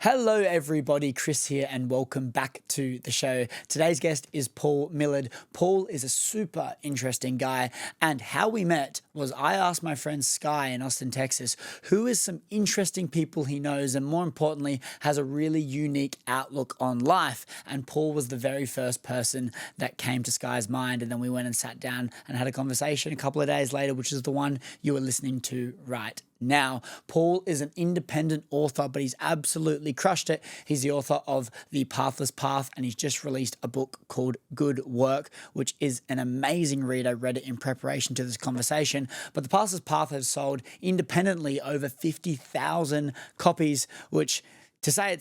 Hello everybody, Chris here and welcome back to the show. Today's guest is Paul Millard. Paul is a super interesting guy, and how we met was I asked my friend Sky in Austin, Texas, who is some interesting people he knows and more importantly has a really unique outlook on life, and Paul was the very first person that came to Sky's mind, and then we went and sat down and had a conversation a couple of days later, which is the one you are listening to right now. Paul is an independent author, but he's absolutely crushed it. He's the author of The Pathless Path, and he's just released a book called Good Work, which is an amazing read. I read it in preparation to this conversation. But The Pathless Path has sold independently over 50,000 copies, which to say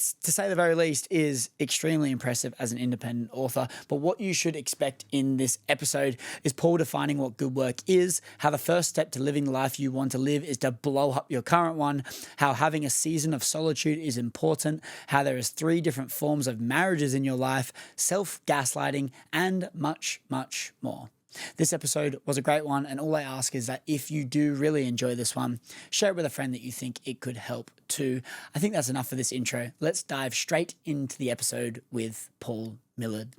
the very least is extremely impressive as an independent author. But what you should expect in this episode is Paul defining what good work is, how the first step to living the life you want to live is to blow up your current one, how having a season of solitude is important, how there is 3 different forms of marriages in your life, self-gaslighting, and much, much more. This episode was a great one, and all I ask is that if you do really enjoy this one, share it with a friend that you think it could help too. I think that's enough for this intro. Let's dive straight into the episode with Paul Millard.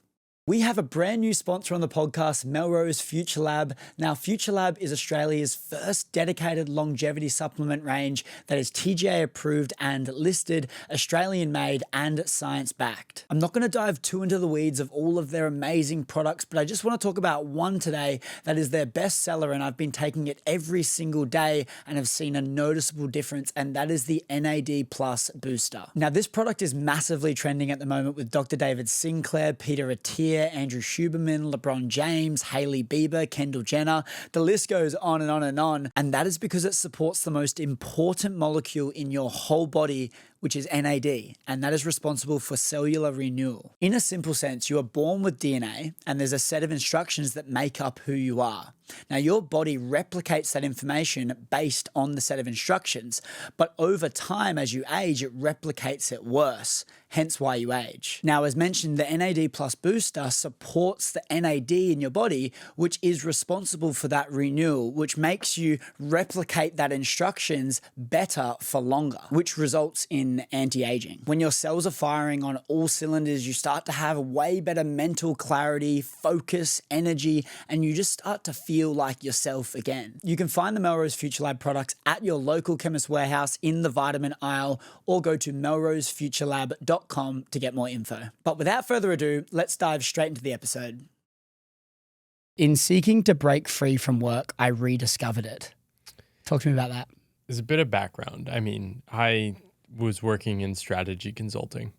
We have a brand new sponsor on the podcast, Melrose Future Lab. Now, Future Lab is Australia's first dedicated longevity supplement range that is TGA approved and listed, Australian made and science backed. I'm not going to dive too into the weeds of all of their amazing products, but I just want to talk about one today that is their best seller, and I've been taking it every single day and have seen a noticeable difference, and that is the NAD Plus Booster. Now, this product is massively trending at the moment with Dr. David Sinclair, Peter Attia, Andrew Huberman, LeBron James, Hailey Bieber, Kendall Jenner. The list goes on and on and on. And that is because it supports the most important molecule in your whole body, which is NAD, and that is responsible for cellular renewal. In a simple sense, you are born with DNA, and there's a set of instructions that make up who you are. Now, your body replicates that information based on the set of instructions, but over time, as you age, it replicates it worse, hence why you age. Now, as mentioned, the NAD Plus Booster supports the NAD in your body, which is responsible for that renewal, which makes you replicate that instructions better for longer, which results in anti-aging. When your cells are firing on all cylinders, you start to have way better mental clarity, focus, energy, and you just start to feel like yourself again. You can find the Melrose Future Lab products at your local Chemist Warehouse in the vitamin aisle, or go to melrosefuturelab.com to get more info. But without further ado, let's dive straight into the episode. In seeking to break free from work, I rediscovered it. Talk to me about that. There's a bit of background. I was working in strategy consulting,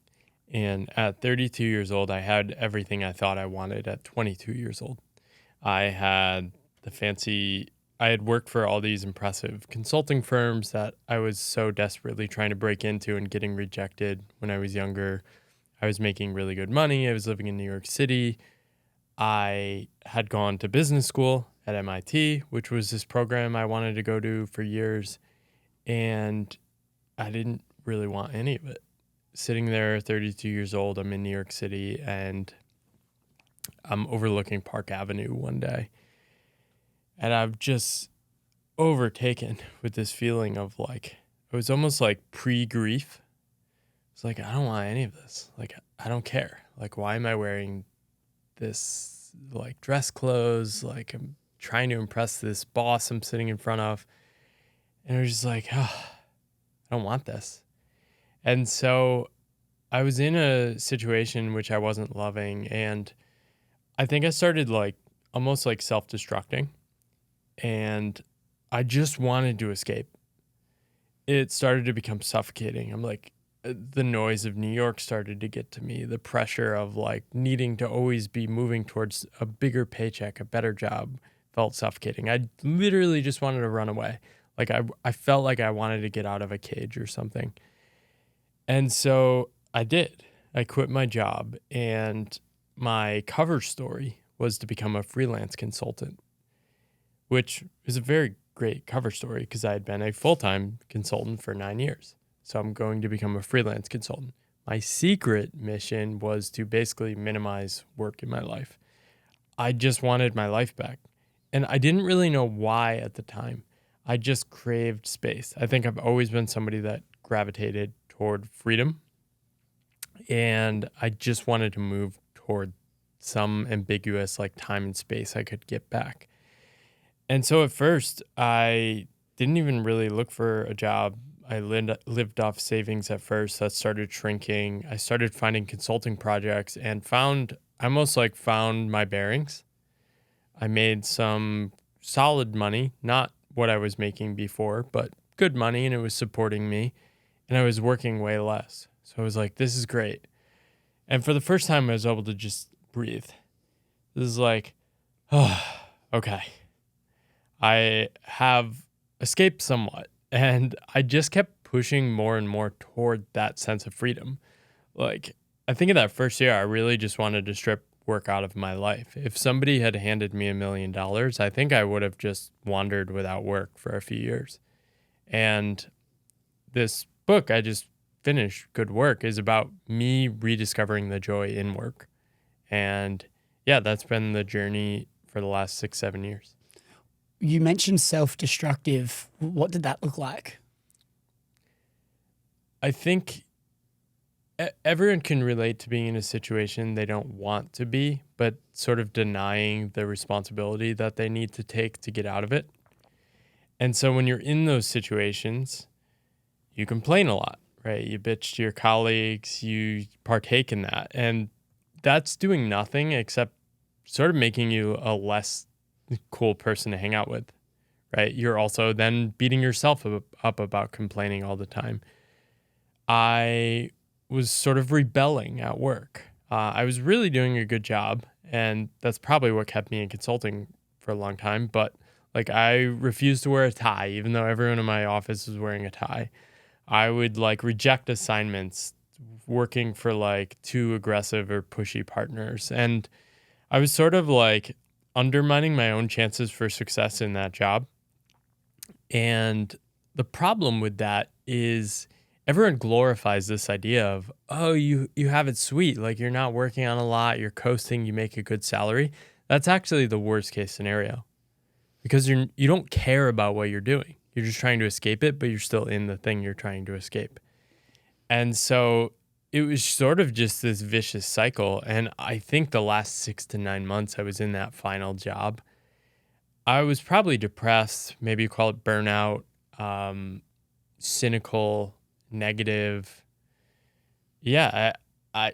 and at 32 years old, I had everything I thought I wanted at 22 years old. I had I had worked for all these impressive consulting firms that I was so desperately trying to break into and getting rejected when I was younger. I was making really good money. I was living in New York City. I had gone to business school at MIT, which was this program I wanted to go to for years, and I didn't really want any of it. Sitting there, 32 years old, I'm in New York City, and I'm overlooking Park Avenue one day, and I'm just overtaken with this feeling of like, it was almost like pre-grief. It's like, I don't want any of this. Like, I don't care. Like, why am I wearing this, like, dress clothes? Like, I'm trying to impress this boss I'm sitting in front of. And it was just like, oh, I don't want this. And so I was in a situation which I wasn't loving, and I think I started like almost like self-destructing, and I just wanted to escape. It started to become suffocating. I'm like, the noise of New York started to get to me. The pressure of like needing to always be moving towards a bigger paycheck, a better job felt suffocating. I literally just wanted to run away. Like I felt like I wanted to get out of a cage or something. And so I did. I quit my job, and my cover story was to become a freelance consultant, which is a very great cover story because I had been a full-time consultant for 9 years. So I'm going to become a freelance consultant. My secret mission was to basically minimize work in my life. I just wanted my life back. And I didn't really know why at the time. I just craved space. I think I've always been somebody that gravitated toward freedom And I just wanted to move toward some ambiguous like time and space I could get back. And so at first, I didn't even really look for a job. I lived off savings at first. That started shrinking. I started finding consulting projects and I almost like found my bearings. I made some solid money, not what I was making before, but good money, and it was supporting me. And I was working way less. So I was like, this is great. And for the first time, I was able to just breathe. This is like, oh, okay. I have escaped somewhat. And I just kept pushing more and more toward that sense of freedom. Like, I think in that first year, I really just wanted to strip work out of my life. If somebody had handed me $1 million, I think I would have just wandered without work for a few years. And this book I just finished, Good Work, is about me rediscovering the joy in work. And yeah, that's been the journey for the last 6-7 years. You mentioned self-destructive. What did that look like? I think everyone can relate to being in a situation they don't want to be, but sort of denying the responsibility that they need to take to get out of it. And so when you're in those situations, you complain a lot, right? You bitch to your colleagues, you partake in that. And that's doing nothing except sort of making you a less cool person to hang out with, right? You're also then beating yourself up about complaining all the time. I was sort of rebelling at work. I was really doing a good job, and that's probably what kept me in consulting for a long time. But like, I refused to wear a tie, even though everyone in my office was wearing a tie. I would like reject assignments working for like too aggressive or pushy partners. And I was sort of like undermining my own chances for success in that job. And the problem with that is everyone glorifies this idea of, oh, you have it sweet. Like, you're not working on a lot, you're coasting, you make a good salary. That's actually the worst case scenario, because you don't care about what you're doing. You're just trying to escape it, but you're still in the thing you're trying to escape. And so it was sort of just this vicious cycle. And I think the last 6 to 9 months I was in that final job, I was probably depressed, maybe you call it burnout, cynical, negative. Yeah, I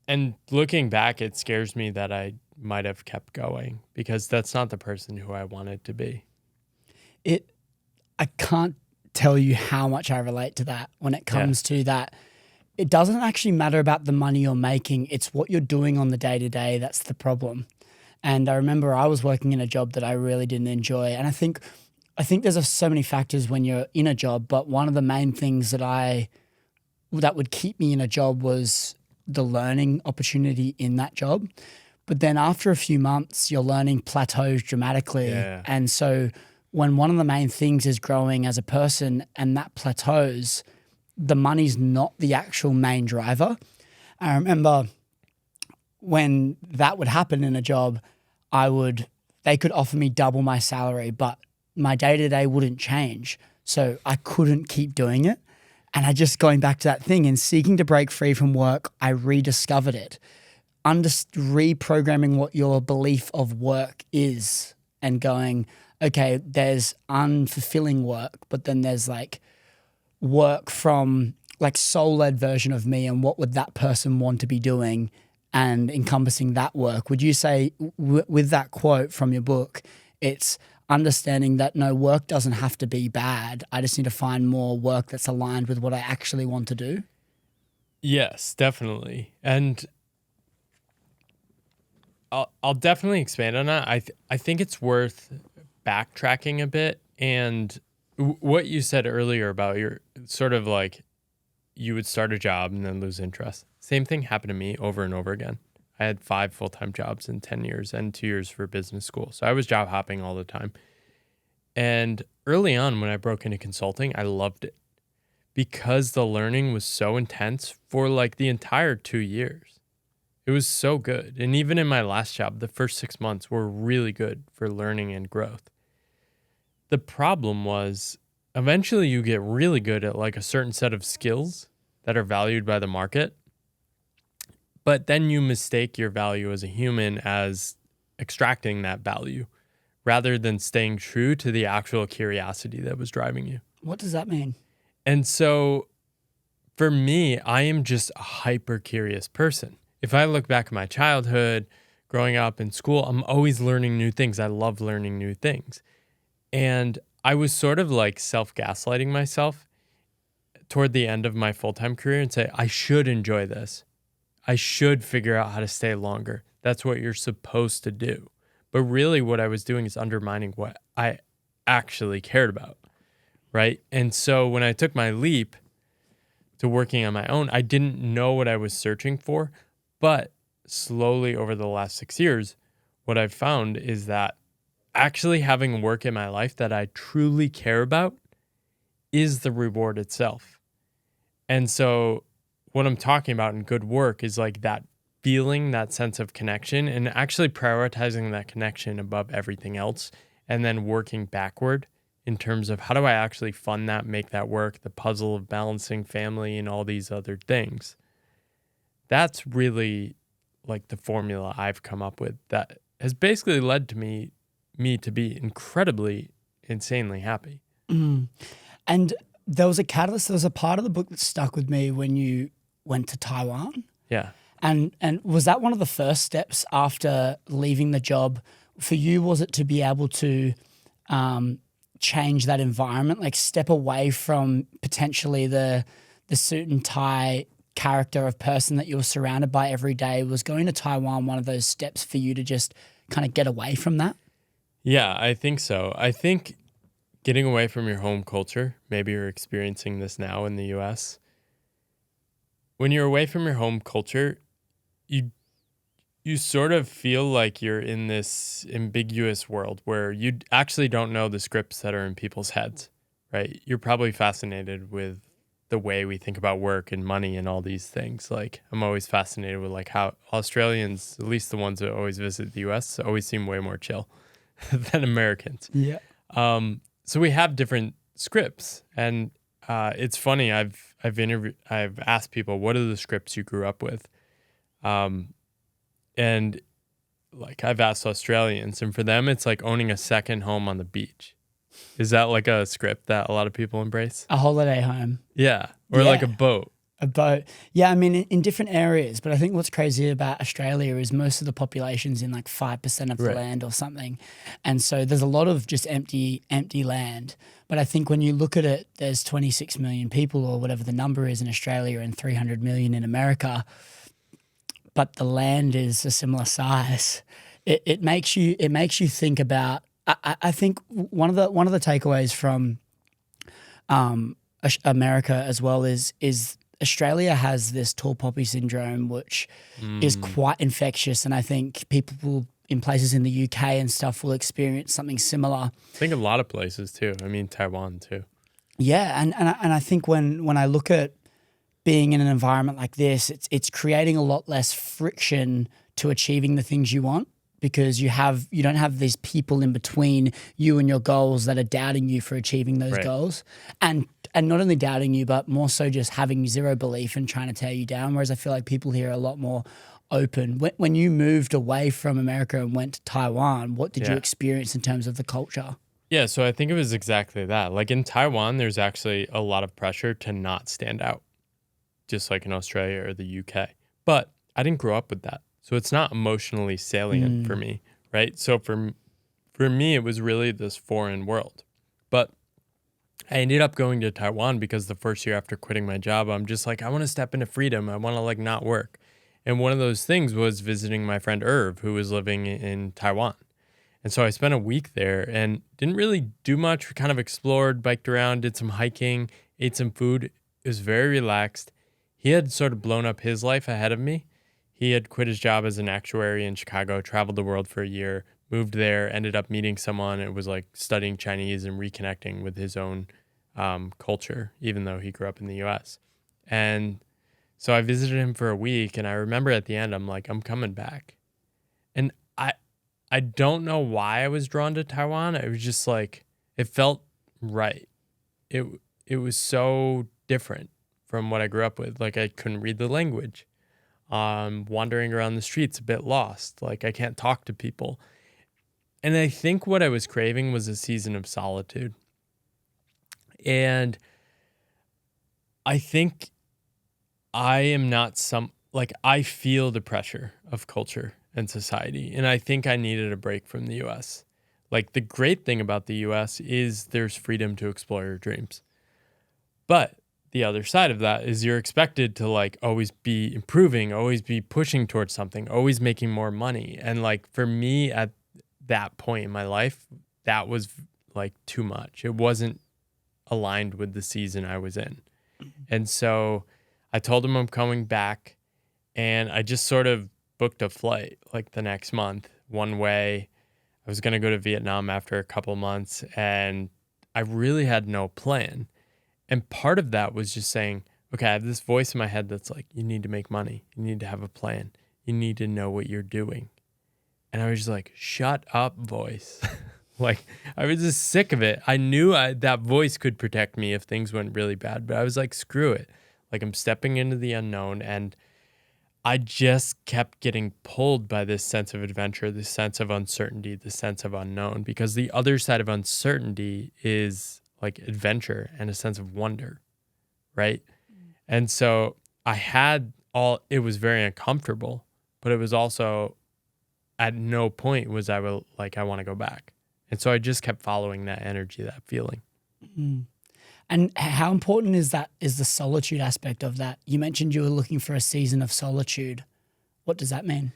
and looking back, it scares me that I might have kept going, because that's not the person who I wanted to be. I can't tell you how much I relate to that when it comes to that. It doesn't actually matter about the money you're making. It's what you're doing on the day-to-day that's the problem. And I remember I was working in a job that I really didn't enjoy. And I think there's so many factors when you're in a job, but one of the main things that would keep me in a job was the learning opportunity in that job. But then after a few months, your learning plateaus dramatically. Yeah. And so when one of the main things is growing as a person and that plateaus, the money's not the actual main driver. I remember when that would happen in a job, they could offer me double my salary, but my day-to-day wouldn't change. So I couldn't keep doing it. And I just, going back to that thing and seeking to break free from work, I rediscovered it. Reprogramming what your belief of work is and going, okay, there's unfulfilling work, but then there's like work from like soul-led version of me, and what would that person want to be doing, and encompassing that work. Would you say with that quote from your book, it's understanding that no, work doesn't have to be bad. I just need to find more work that's aligned with what I actually want to do? Yes, definitely. And I'll definitely expand on that. I think it's worth backtracking a bit, and what you said earlier about your sort of like, you would start a job and then lose interest. Same thing happened to me over and over again. I had 5 full-time jobs in 10 years and 2 years for business school. So I was job hopping all the time. And early on, when I broke into consulting, I loved it because the learning was so intense for like the entire 2 years. It was so good. And even in my last job, the first 6 months were really good for learning and growth. The problem was eventually you get really good at like a certain set of skills that are valued by the market. But then you mistake your value as a human as extracting that value rather than staying true to the actual curiosity that was driving you. What does that mean? And so for me, I am just a hyper curious person. If I look back at my childhood, growing up in school, I'm always learning new things. I love learning new things. And I was sort of like self-gaslighting myself toward the end of my full-time career and say, I should enjoy this. I should figure out how to stay longer. That's what you're supposed to do. But really what I was doing is undermining what I actually cared about, right? And so when I took my leap to working on my own, I didn't know what I was searching for. But slowly over the last 6 years, what I've found is that actually having work in my life that I truly care about is the reward itself. And so what I'm talking about in good work is like that feeling, that sense of connection, and actually prioritizing that connection above everything else, and then working backward in terms of how do I actually fund that, make that work, the puzzle of balancing family and all these other things. That's really like the formula I've come up with that has basically led to me to be incredibly, insanely happy. Mm. And there was a catalyst, there was a part of the book that stuck with me when you went to Taiwan. Yeah. And was that one of the first steps after leaving the job for you? Was it to be able to change that environment, like step away from potentially the suit and tie character of person that you were surrounded by every day? Was going to Taiwan one of those steps for you to just kind of get away from that? Yeah, I think so. I think getting away from your home culture, maybe you're experiencing this now in the US. When you're away from your home culture, you sort of feel like you're in this ambiguous world where you actually don't know the scripts that are in people's heads, right? You're probably fascinated with the way we think about work and money and all these things. Like I'm always fascinated with like how Australians, at least the ones that always visit the US, always seem way more chill than Americans. Yeah. So we have different scripts, and it's funny. I've asked people, what are the scripts you grew up with? And like I've asked Australians, and for them, it's like owning a second home on the beach. Is that like a script that a lot of people embrace? A holiday home. Yeah. Or like a boat. A boat. Yeah, I mean, in different areas. But I think what's crazy about Australia is most of the population's in like 5% of the land or something. And so there's a lot of just empty land. But I think when you look at it, there's 26 million people or whatever the number is in Australia and 300 million in America. But the land is a similar size. It makes you think about. I think one of the takeaways from America as well is Australia has this tall poppy syndrome, which is quite infectious, and I think people in places in the UK and stuff will experience something similar. I think a lot of places too. I mean, Taiwan too. Yeah, and I think when I look at being in an environment like this, it's creating a lot less friction to achieving the things you want, because you don't have these people in between you and your goals that are doubting you for achieving those goals, and not only doubting you, but more so just having zero belief and trying to tear you down. Whereas I feel like people here are a lot more open. When you moved away from America and went to Taiwan, what did you experience in terms of the culture? Yeah, so I think it was exactly that. Like in Taiwan, there's actually a lot of pressure to not stand out, just like in Australia or the UK. But I didn't grow up with that. So it's not emotionally salient for me, right? So for me, it was really this foreign world. But I ended up going to Taiwan because the first year after quitting my job, I'm just like, I want to step into freedom. I want to like not work. And one of those things was visiting my friend Irv, who was living in Taiwan. And so I spent a week there and didn't really do much. We kind of explored, biked around, did some hiking, ate some food. It was very relaxed. He had sort of blown up his life ahead of me. He had quit his job as an actuary in Chicago, traveled the world for a year, moved there, ended up meeting someone, and was like studying Chinese and reconnecting with his own culture, even though he grew up in the US. And so I visited him for a week, and I remember at the end, I'm like, I'm coming back. And I don't know why I was drawn to Taiwan. It was just like, it felt right. It was so different from what I grew up with. Like I couldn't read the language. I'm wandering around the streets a bit lost. Like I can't talk to people. And I think what I was craving was a season of solitude. And I think I am not I feel the pressure of culture and society. And I think I needed a break from the US. Like the great thing about the US is there's freedom to explore your dreams. But the other side of that is you're expected to like always be improving, always be pushing towards something, always making more money. And like for me at that point in my life, that was like too much. It wasn't aligned with the season I was in. And so I told him I'm coming back, and I just sort of booked a flight like the next month, one way. I was going to go to Vietnam after a couple months, and I really had no plan. And part of that was just saying, okay, I have this voice in my head that's like, you need to make money. You need to have a plan. You need to know what you're doing. And I was just like, shut up, voice. Like, I was just sick of it. I knew that voice could protect me if things went really bad, but I was like, screw it. Like, I'm stepping into the unknown. And I just kept getting pulled by this sense of adventure, this sense of uncertainty, this sense of unknown, because the other side of uncertainty is like adventure and a sense of wonder, right? And so it was very uncomfortable, but it was also at no point was I want to go back. And so I just kept following that energy, that feeling. Mm. And how important is the solitude aspect of that? You mentioned you were looking for a season of solitude. What does that mean?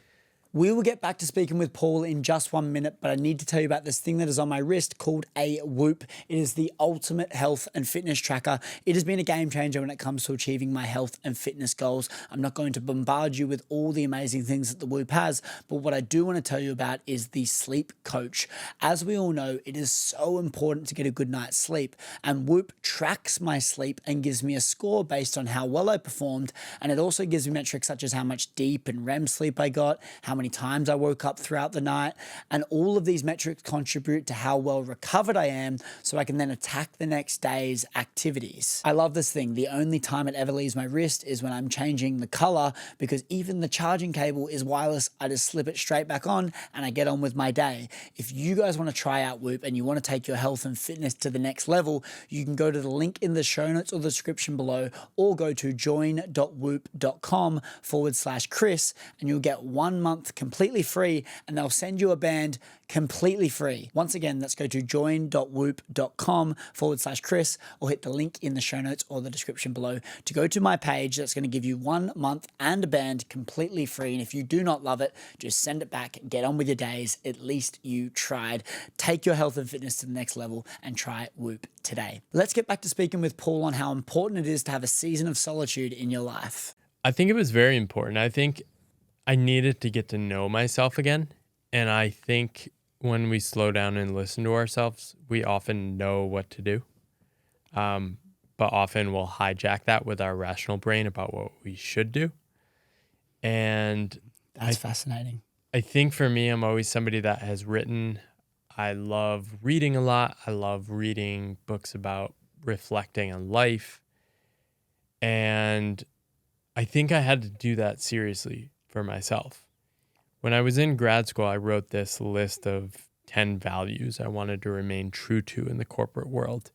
We will get back to speaking with Paul in just 1 minute, but I need to tell you about this thing that is on my wrist called a Whoop. It is the ultimate health and fitness tracker. It has been a game changer when it comes to achieving my health and fitness goals. I'm not going to bombard you with all the amazing things that the Whoop has, but what I do want to tell you about is the sleep coach. As we all know, it is so important to get a good night's sleep, and Whoop tracks my sleep and gives me a score based on how well I performed, and it also gives me metrics such as how much deep and REM sleep I got, how many times I woke up throughout the night, and all of these metrics contribute to how well recovered I am so I can then attack the next day's activities. I love this thing. The only time it ever leaves my wrist is when I'm changing the color, because even the charging cable is wireless. I just slip it straight back on and I get on with my day. If you guys want to try out Whoop and you want to take your health and fitness to the next level, you can go to the link in the show notes or the description below, or go to join.whoop.com/Chris, and you'll get 1 month completely free, and they'll send you a band completely free. Once again, let's go to join.whoop.com/Chris, or hit the link in the show notes or the description below to go to my page. That's going to give you 1 month and a band completely free. And if you do not love it, just send it back, get on with your days. At least you tried. Take your health and fitness to the next level and try Whoop today. Let's get back to speaking with Paul on how important it is to have a season of solitude in your life. I think it was very important. I think I needed to get to know myself again. And I think when we slow down and listen to ourselves, we often know what to do. But often we'll hijack that with our rational brain about what we should do. And that's fascinating. I think for me, I'm always somebody that has written. I love reading a lot. I love reading books about reflecting on life. And I think I had to do that seriously for myself. When I was in grad school, I wrote this list of 10 values I wanted to remain true to in the corporate world.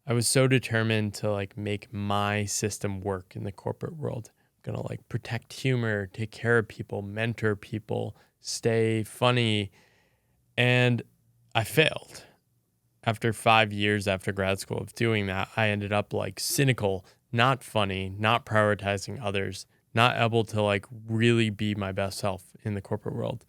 I was so determined to like make my system work in the corporate world. I'm going to like protect humor, take care of people, mentor people, stay funny. And I failed. After 5 years after grad school of doing that, I ended up like cynical, not funny, not prioritizing others, not able to like really be my best self in the corporate world.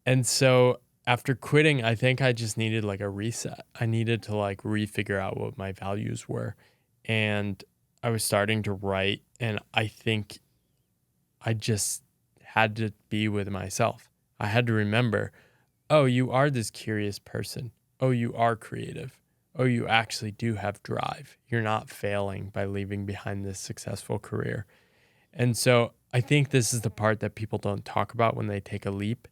And so after quitting, I think I just needed like a reset. I needed to like refigure out what my values were. And I was starting to write, and I think I just had to be with myself. I had to remember, oh, you are this curious person. Oh, you are creative. Oh, you actually do have drive. You're not failing by leaving behind this successful career. And so I think this is the part that people don't talk about when they take a leap,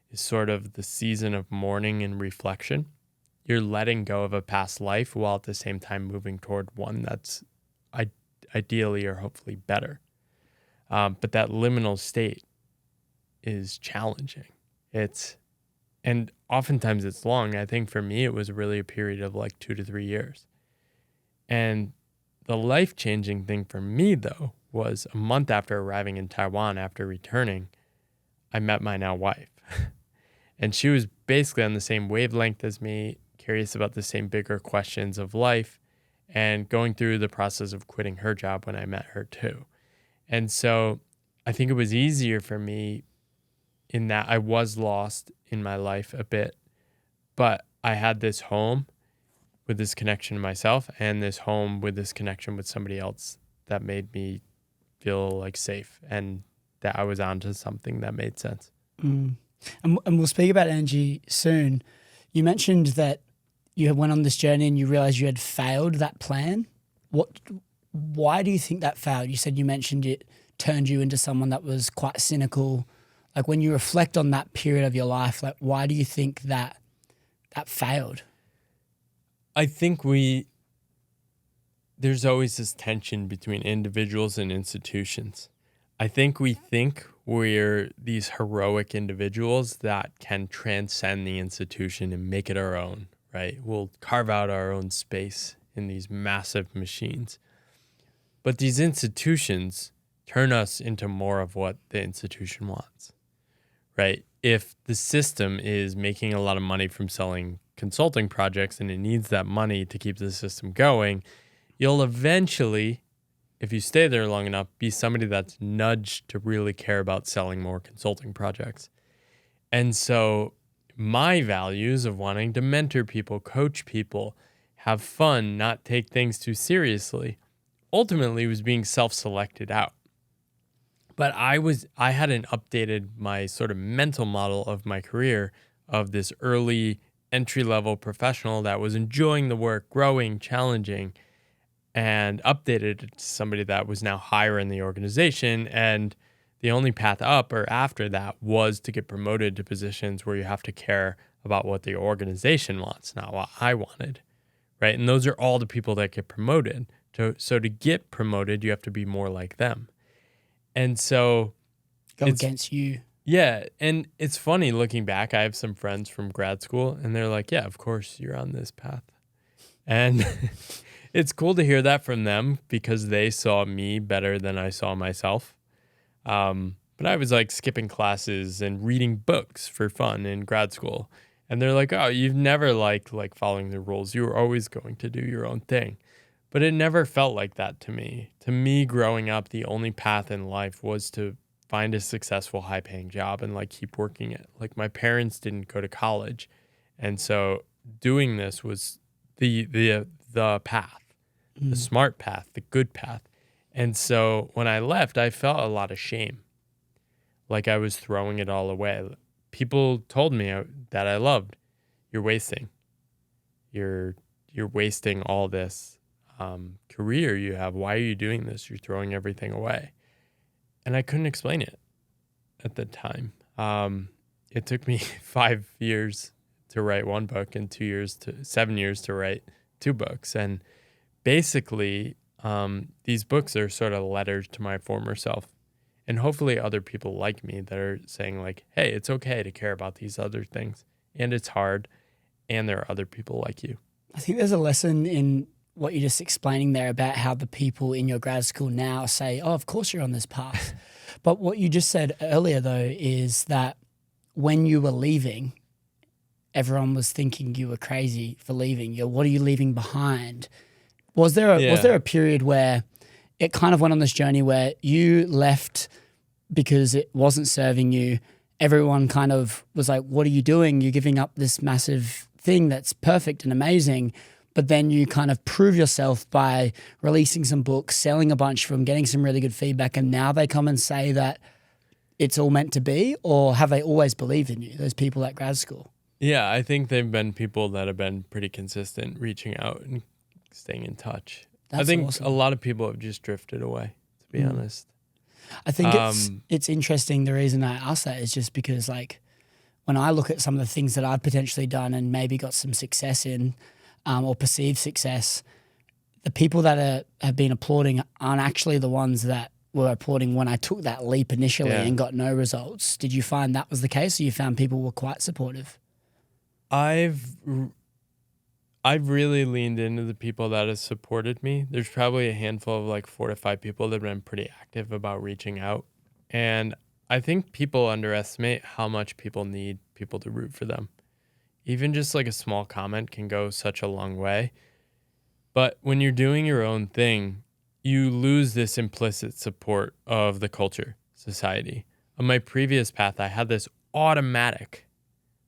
is sort of the season of mourning and reflection. You're letting go of a past life while at the same time moving toward one that's ideally or hopefully better. But that liminal state is challenging. And oftentimes it's long. I think for me, it was really a period of like 2 to 3 years. And the life-changing thing for me, though, was a month after arriving in Taiwan, after returning, I met my now wife. And she was basically on the same wavelength as me, curious about the same bigger questions of life, and going through the process of quitting her job when I met her too. And so I think it was easier for me in that I was lost in my life a bit, but I had this home with this connection to myself and this home with this connection with somebody else that made me feel like safe and that I was onto something that made sense. And we'll speak about energy soon. You mentioned that you went on this journey and you realized you had failed that plan. Why do you think that failed? You mentioned it turned you into someone that was quite cynical. Like when you reflect on that period of your life, like why do you think that failed? I think there's always this tension between individuals and institutions. I think we think we're these heroic individuals that can transcend the institution and make it our own, right? We'll carve out our own space in these massive machines. But these institutions turn us into more of what the institution wants, right? If the system is making a lot of money from selling consulting projects and it needs that money to keep the system going, you'll eventually, if you stay there long enough, be somebody that's nudged to really care about selling more consulting projects. And so my values of wanting to mentor people, coach people, have fun, not take things too seriously, ultimately was being self-selected out. But I hadn't updated my sort of mental model of my career of this early entry-level professional that was enjoying the work, growing, challenging, and updated it to somebody that was now higher in the organization. And the only path up or after that was to get promoted to positions where you have to care about what the organization wants, not what I wanted, right? And those are all the people that get promoted. So to get promoted, you have to be more like them. And so Go against you. Yeah. And it's funny looking back, I have some friends from grad school and they're like, yeah, of course you're on this path. And it's cool to hear that from them because they saw me better than I saw myself. But I was like skipping classes and reading books for fun in grad school. And they're like, oh, you've never liked like following the rules. You were always going to do your own thing. But it never felt like that to me. To me, growing up, the only path in life was to find a successful, high-paying job and like keep working it. Like my parents didn't go to college. And so doing this was the path, the smart path, the good path. And so when I left, I felt a lot of shame. Like I was throwing it all away. People told me that I loved, you're wasting. You're wasting all this career you have. Why are you doing this? You're throwing everything away. And I couldn't explain it at the time. It took me 5 years to write one book and 7 years to write 2 books. And basically, these books are sort of letters to my former self. And hopefully other people like me that are saying like, hey, it's okay to care about these other things. And it's hard. And there are other people like you. I think there's a lesson in what you're just explaining there about how the people in your grad school now say, oh, of course you're on this path. But what you just said earlier, though, is that when you were leaving, everyone was thinking you were crazy for leaving. What are you leaving behind? Was there a period where it kind of went on this journey where you left because it wasn't serving you? Everyone kind of was like, what are you doing? You're giving up this massive thing that's perfect and amazing. But then you kind of prove yourself by releasing some books, selling a bunch of them, getting some really good feedback, and now they come and say that it's all meant to be? Or have they always believed in you, those people at grad school? Yeah, I think they've been people that have been pretty consistent, reaching out and staying in touch. That's I think awesome. a lot of people have just drifted away, to be honest. I think it's interesting. The reason I ask that is just because, like, when I look at some of the things that I've potentially done and maybe got some success in, or perceived success, the people that have been applauding aren't actually the ones that were reporting when I took that leap initially Yeah. and got no results. Did you find that was the case, or you found people were quite supportive? I've really leaned into the people that have supported me. There's probably a handful of like 4 to 5 people that have been pretty active about reaching out. And I think people underestimate how much people need people to root for them. Even just like a small comment can go such a long way. But when you're doing your own thing, you lose this implicit support of the culture, society. On my previous path, I had this automatic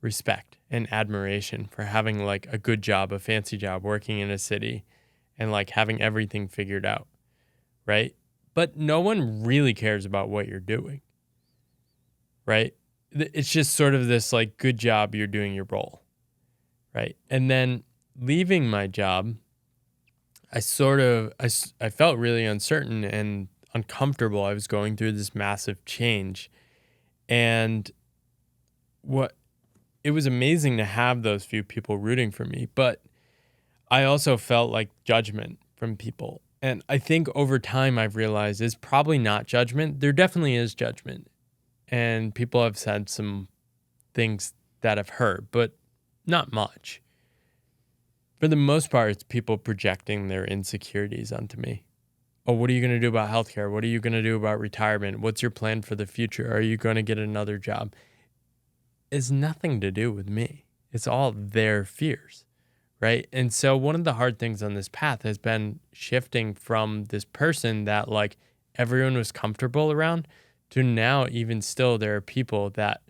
respect and admiration for having like a good job, a fancy job, working in a city and like having everything figured out, right? But no one really cares about what you're doing, right? It's just sort of this like, good job, you're doing your role, right? And then leaving my job, I felt really uncertain and uncomfortable. I was going through this massive change, and it was amazing to have those few people rooting for me, but I also felt like judgment from people. And I think over time I've realized it's probably not judgment. There definitely is judgment. And people have said some things that have hurt, but not much. For the most part, it's people projecting their insecurities onto me. Oh, what are you going to do about healthcare? What are you going to do about retirement? What's your plan for the future? Are you going to get another job? It's nothing to do with me. It's all their fears, right? And so one of the hard things on this path has been shifting from this person that like everyone was comfortable around to now even still there are people that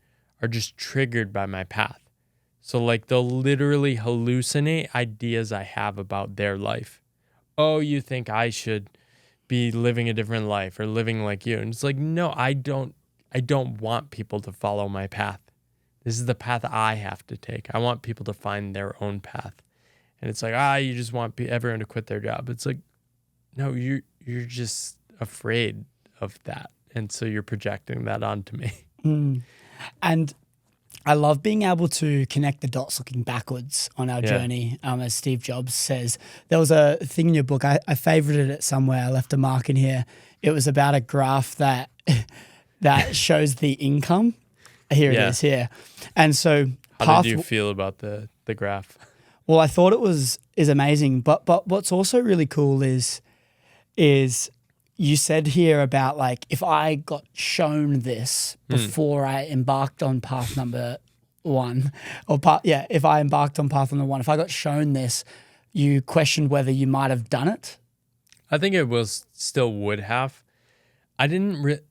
are just triggered by my path. So like they'll literally hallucinate ideas I have about their life. Oh, you think I should be living a different life or living like you? And it's like, no, I don't want people to follow my path. This is the path I have to take. I want people to find their own path. And it's like, you just want everyone to quit their job. It's like, no, you're just afraid of that. And so you're projecting that onto me. And I love being able to connect the dots looking backwards on our journey. As Steve Jobs says, there was a thing in your book, I favorited it somewhere. I left a mark in here. It was about a graph that shows the income. Here it is here. And so how did you feel about the graph? Well, I thought it is amazing. But what's also really cool is you said here about like, if I got shown this before I embarked on path number 1, if I embarked on path number 1, if I got shown this, you questioned whether you might have done it. I think it still would have. I didn't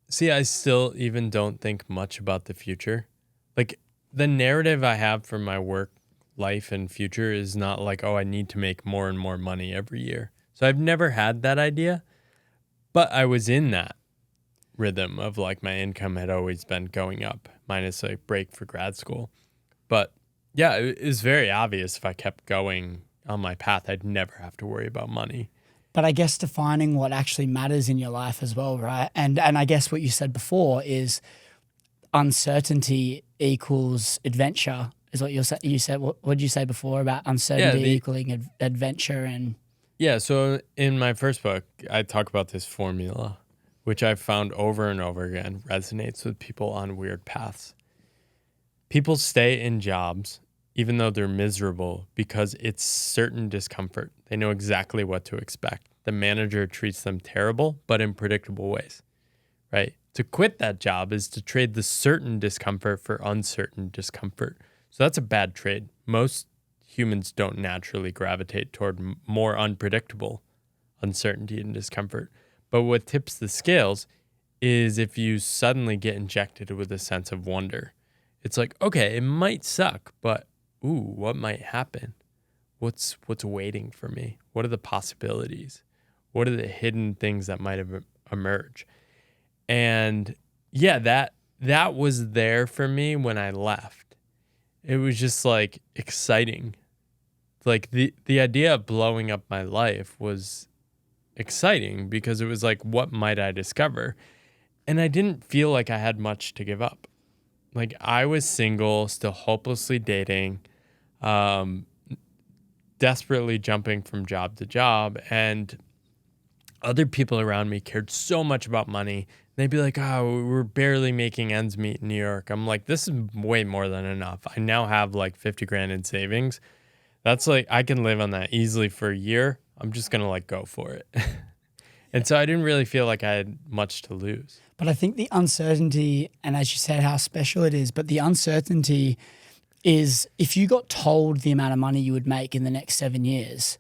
see, I still even don't think much about the future. Like the narrative I have for my work, life, and future is not like, oh, I need to make more and more money every year. So I've never had that idea, but I was in that rhythm of like my income had always been going up, minus a break for grad school. But yeah, it was very obvious if I kept going on my path, I'd never have to worry about money. But I guess defining what actually matters in your life as well, right? And I guess what you said before is uncertainty equals adventure is what you said. What did you say before about uncertainty equaling adventure? And yeah, so in my first book, I talk about this formula, which I've found over and over again resonates with people on weird paths. People stay in jobs even though they're miserable because it's certain discomfort. They know exactly what to expect. The manager treats them terrible, but in predictable ways, right? To quit that job is to trade the certain discomfort for uncertain discomfort. So that's a bad trade. Most humans don't naturally gravitate toward more unpredictable uncertainty and discomfort. But what tips the scales is if you suddenly get injected with a sense of wonder. It's like, okay, it might suck, but what might happen? What's waiting for me? What are the possibilities? What are the hidden things that might emerge? And yeah, that was there for me when I left. It was just like exciting. Like the idea of blowing up my life was exciting because it was like, what might I discover? And I didn't feel like I had much to give up. Like I was single, still hopelessly dating, desperately jumping from job to job. And other people around me cared so much about money. They'd be like, oh, we're barely making ends meet in New York. I'm like, this is way more than enough. I now have like 50 grand in savings. That's like, I can live on that easily for a year. I'm just going to like go for it. And so I didn't really feel like I had much to lose. But I think the uncertainty, and as you said, how special it is, but the uncertainty is if you got told the amount of money you would make in the next 7 years,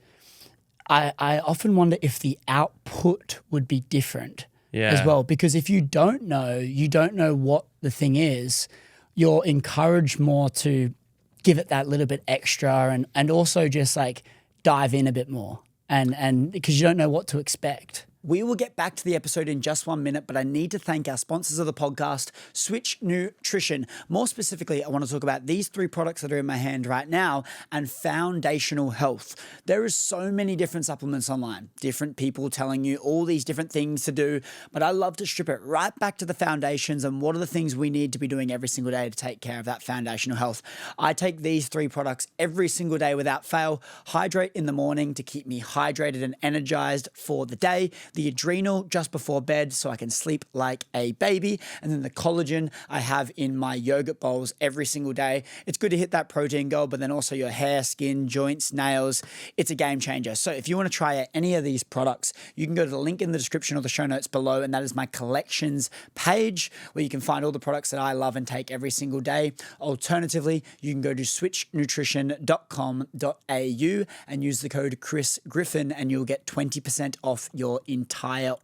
I often wonder if the output would be different as well. Because if you don't know what the thing is, you're encouraged more to give it that little bit extra and also just like dive in a bit more and because you don't know what to expect. We will get back to the episode in just 1 minute, but I need to thank our sponsors of the podcast, Switch Nutrition. More specifically, I want to talk about these 3 products that are in my hand right now and foundational health. There is so many different supplements online, different people telling you all these different things to do, but I love to strip it right back to the foundations and what are the things we need to be doing every single day to take care of that foundational health. I take these 3 products every single day without fail. Hydrate in the morning to keep me hydrated and energized for the day. The adrenal just before bed so I can sleep like a baby. And then the collagen I have in my yogurt bowls every single day. It's good to hit that protein goal, but then also your hair, skin, joints, nails. It's a game changer. So if you want to try out any of these products, you can go to the link in the description or the show notes below, and that is my collections page where you can find all the products that I love and take every single day. Alternatively, you can go to switchnutrition.com.au and use the code Chris Griffin and you'll get 20% off your entire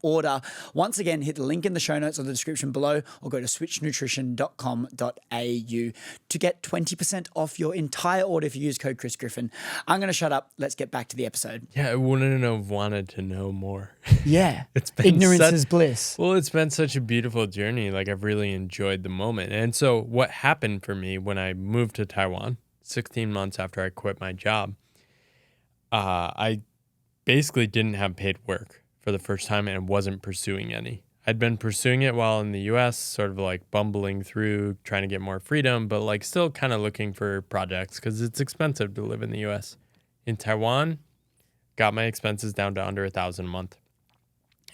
order. Once again, hit the link in the show notes or the description below or go to switchnutrition.com.au to get 20% off your entire order if you use code Chris Griffin. I'm going to shut up. Let's get back to the episode. Yeah, I wouldn't have wanted to know more. Yeah. It's been ignorance is bliss. Well, it's been such a beautiful journey. Like I've really enjoyed the moment. And so what happened for me when I moved to Taiwan, 16 months after I quit my job, I basically didn't have paid work for the first time and wasn't pursuing any. I'd been pursuing it while in the US, sort of like bumbling through, trying to get more freedom, but like still kind of looking for projects because it's expensive to live in the US. In Taiwan, got my expenses down to under $1,000 a month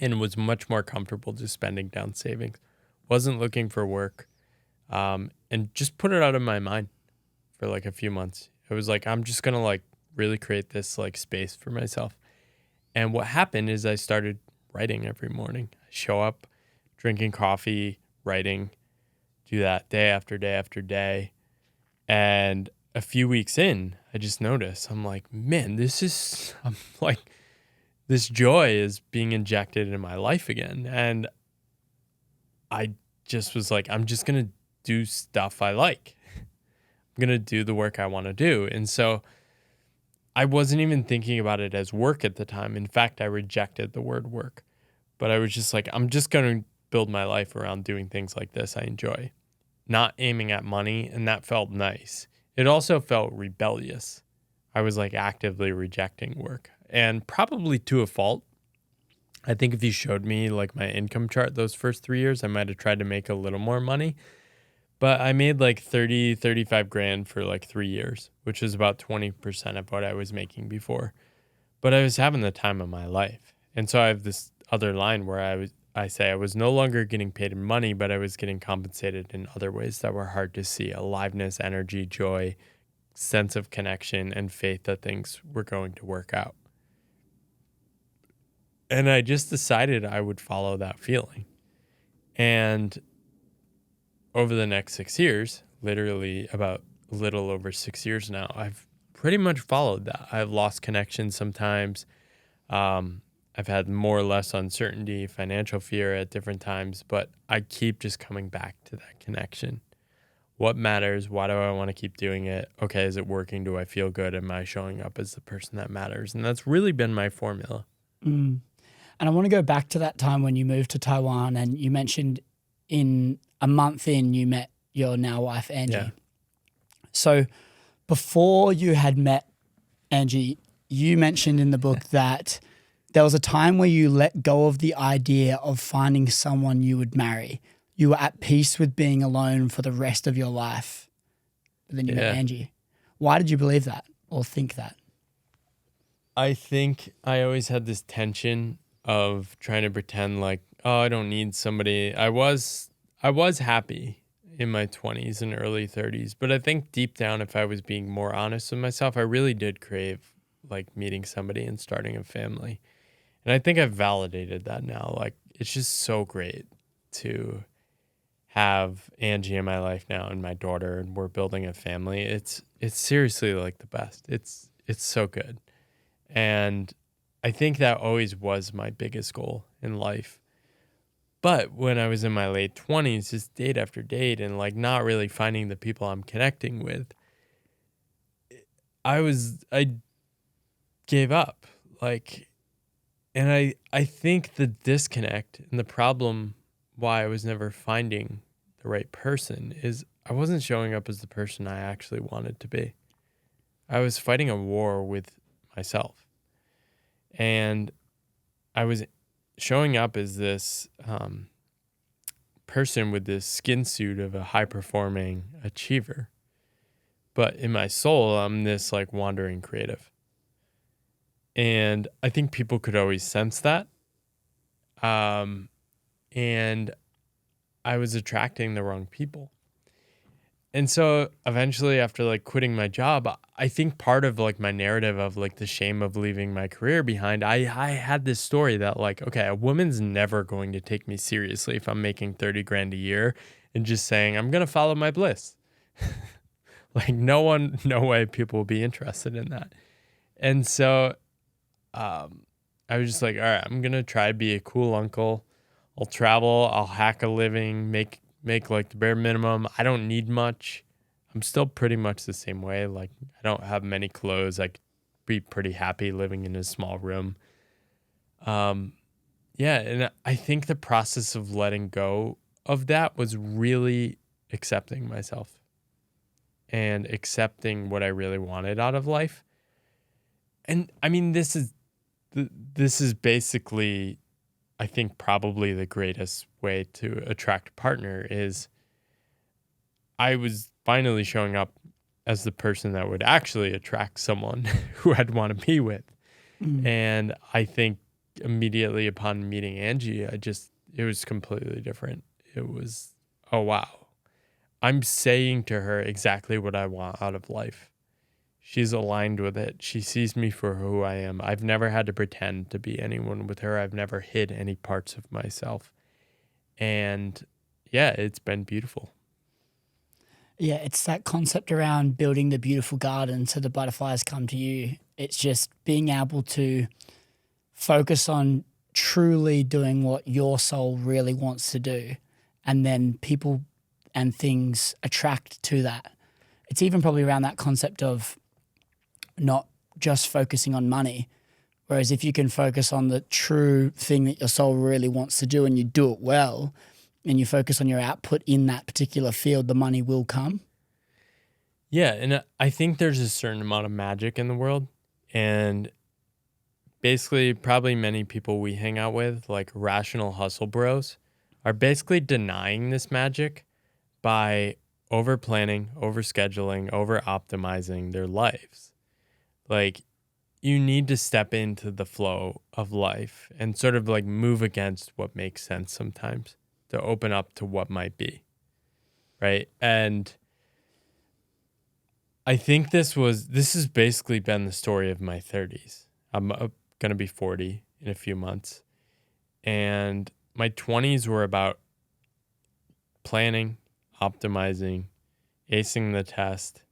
and was much more comfortable just spending down savings. Wasn't looking for work and just put it out of my mind for like a few months. It was like, I'm just going to like really create this like space for myself. And what happened is I started writing every morning. I show up, drinking coffee, writing, do that day after day after day. And a few weeks in, I just noticed, I'm like, man, this joy is being injected in my life again. And I just was like, I'm just going to do stuff I like. I'm going to do the work I want to do. And so I wasn't even thinking about it as work at the time. In fact, I rejected the word work. But I was just like, I'm just going to build my life around doing things like this I enjoy, not aiming at money. And that felt nice. It also felt rebellious. I was like actively rejecting work and probably to a fault. I think if you showed me like my income chart those first 3 years, I might have tried to make a little more money. But I made like 35 grand for like 3 years, which is about 20% of what I was making before. But I was having the time of my life. And so I have this other line where I say I was no longer getting paid in money, but I was getting compensated in other ways that were hard to see: aliveness, energy, joy, sense of connection, and faith that things were going to work out. And I just decided I would follow that feeling. And over the next 6 years, literally about a little over 6 years now, I've pretty much followed that. I've lost connection sometimes. I've had more or less uncertainty, financial fear at different times, but I keep just coming back to that connection. What matters? Why do I want to keep doing it? Okay, is it working? Do I feel good? Am I showing up as the person that matters? And that's really been my formula. And I want to go back to that time when you moved to Taiwan and you mentioned in a month in you met your now wife, Angie. Yeah. So before you had met Angie, you mentioned in the book that there was a time where you let go of the idea of finding someone you would marry. You were at peace with being alone for the rest of your life. But then you met Angie. Why did you believe that or think that? I think I always had this tension of trying to pretend like, oh, I don't need somebody. I was happy in my 20s and early 30s, but I think deep down, if I was being more honest with myself, I really did crave like meeting somebody and starting a family. And I think I've validated that now. Like, it's just so great to have Angie in my life now and my daughter, and we're building a family. It's seriously like the best. It's so good. And I think that always was my biggest goal in life. But when I was in my late 20s, just date after date and like not really finding the people I'm connecting with, I gave up. Like, and I think the disconnect and the problem why I was never finding the right person is I wasn't showing up as the person I actually wanted to be. I was fighting a war with myself. And I was showing up as this person with this skin suit of a high-performing achiever. But in my soul, I'm this like wandering creative. And I think people could always sense that. And I was attracting the wrong people. And so eventually after like quitting my job, I think part of like my narrative of like the shame of leaving my career behind, I had this story that like, okay, a woman's never going to take me seriously if I'm making 30 grand a year and just saying, I'm going to follow my bliss. Like no way people will be interested in that. And so I was just like, all right, I'm going to try to be a cool uncle. I'll travel, I'll hack a living, make like the bare minimum. I don't need much. I'm still pretty much the same way. Like I don't have many clothes. I could be pretty happy living in a small room. Yeah, and I think the process of letting go of that was really accepting myself and accepting what I really wanted out of life. And I mean, this is basically, I think, probably the greatest way to attract a partner is I was finally showing up as the person that would actually attract someone who I'd want to be with. And I think immediately upon meeting Angie, it was completely different. It was, oh, wow. I'm saying to her exactly what I want out of life. She's aligned with it. She sees me for who I am. I've never had to pretend to be anyone with her. I've never hid any parts of myself. And yeah, it's been beautiful. Yeah, it's that concept around building the beautiful garden so the butterflies come to you. It's just being able to focus on truly doing what your soul really wants to do, and then people and things attract to that. It's even probably around that concept of not just focusing on money, whereas if you can focus on the true thing that your soul really wants to do and you do it well, and you focus on your output in that particular field, the money will come. Yeah, and I think there's a certain amount of magic in the world. And basically, probably many people we hang out with, like rational hustle bros, are basically denying this magic by over planning, over scheduling, over optimizing their lives. Like, you need to step into the flow of life and sort of like move against what makes sense sometimes to open up to what might be, right? And I think this has basically been the story of my 30s. I'm going to be 40 in a few months. And my 20s were about planning, optimizing, acing the test,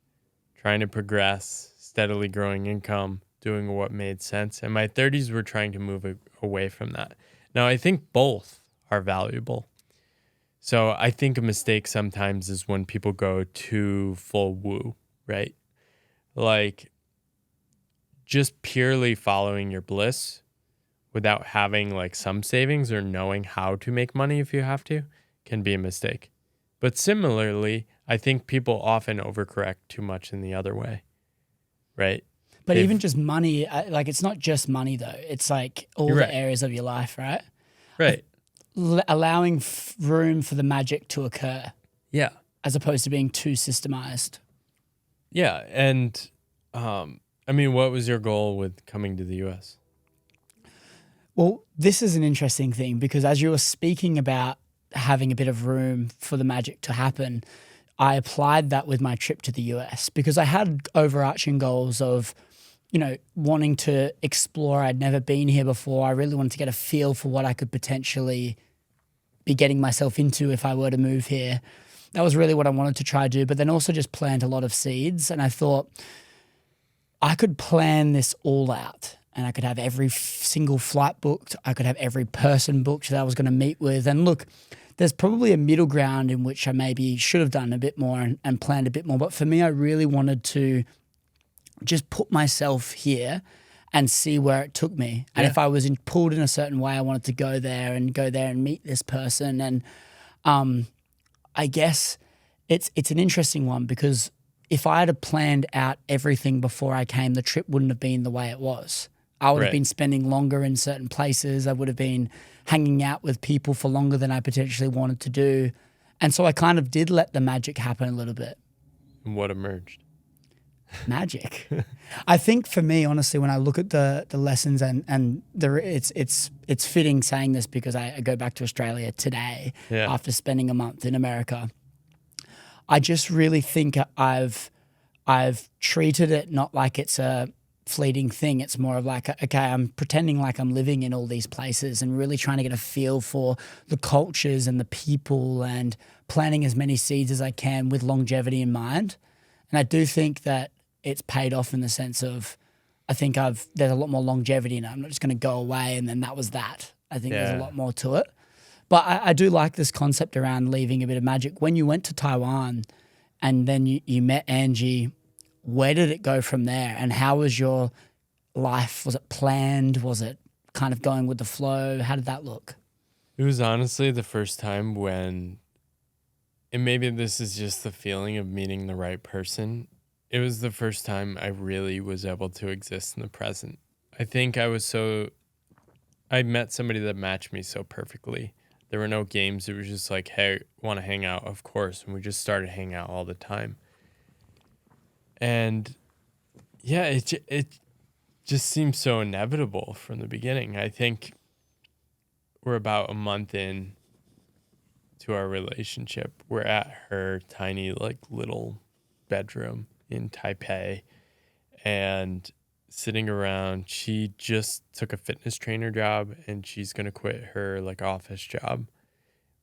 trying to progress, steadily growing income, doing what made sense. And my 30s were trying to move away from that. Now, I think both are valuable. So I think a mistake sometimes is when people go too full woo, right? Like just purely following your bliss without having like some savings or knowing how to make money if you have to can be a mistake. But similarly, I think people often overcorrect too much in the other way, right? But even just money, like it's not just money though. It's like all the areas of your life, right? Right. Allowing room for the magic to occur. Yeah. As opposed to being too systemized. Yeah. And I mean, what was your goal with coming to the US? Well, this is an interesting thing because as you were speaking about having a bit of room for the magic to happen, I applied that with my trip to the US because I had overarching goals of, wanting to explore. I'd never been here before. I really wanted to get a feel for what I could potentially be getting myself into if I were to move here. That was really what I wanted to try to do, but then also just plant a lot of seeds. And I thought I could plan this all out and I could have every single flight booked. I could have every person booked that I was going to meet with. And look, there's probably a middle ground in which I maybe should have done a bit more and planned a bit more. But for me, I really wanted to just put myself here and see where it took me. And if I was pulled in a certain way, I wanted to go there and meet this person. And I guess it's an interesting one because if I had planned out everything before I came, the trip wouldn't have been the way it was. I would have been spending longer in certain places. I would have been hanging out with people for longer than I potentially wanted to do. And so I kind of did let the magic happen a little bit. And what emerged? Magic. I think for me, honestly, when I look at the lessons and it's fitting saying this because I go back to Australia today after spending a month in America. I just really think I've treated it not like it's a fleeting thing. It's more of like, okay, I'm pretending like I'm living in all these places and really trying to get a feel for the cultures and the people and planting as many seeds as I can with longevity in mind. And I do think that it's paid off in the sense of I think there's a lot more longevity in it. I'm not just going to go away and then that was that. I think there's a lot more to it. But I do like this concept around leaving a bit of magic. When you went to Taiwan and then you met Angie, where did it go from there? And how was your life? Was it planned? Was it kind of going with the flow? How did that look? It was honestly the first time when, and maybe this is just the feeling of meeting the right person. It was the first time I really was able to exist in the present. I think I met somebody that matched me so perfectly. There were no games. It was just like, hey, want to hang out? Of course. And we just started hanging out all the time. And yeah, it just seemed so inevitable from the beginning. I think we're about a month in to our relationship. We're at her tiny, little bedroom in Taipei and sitting around. She just took a fitness trainer job and she's going to quit her office job,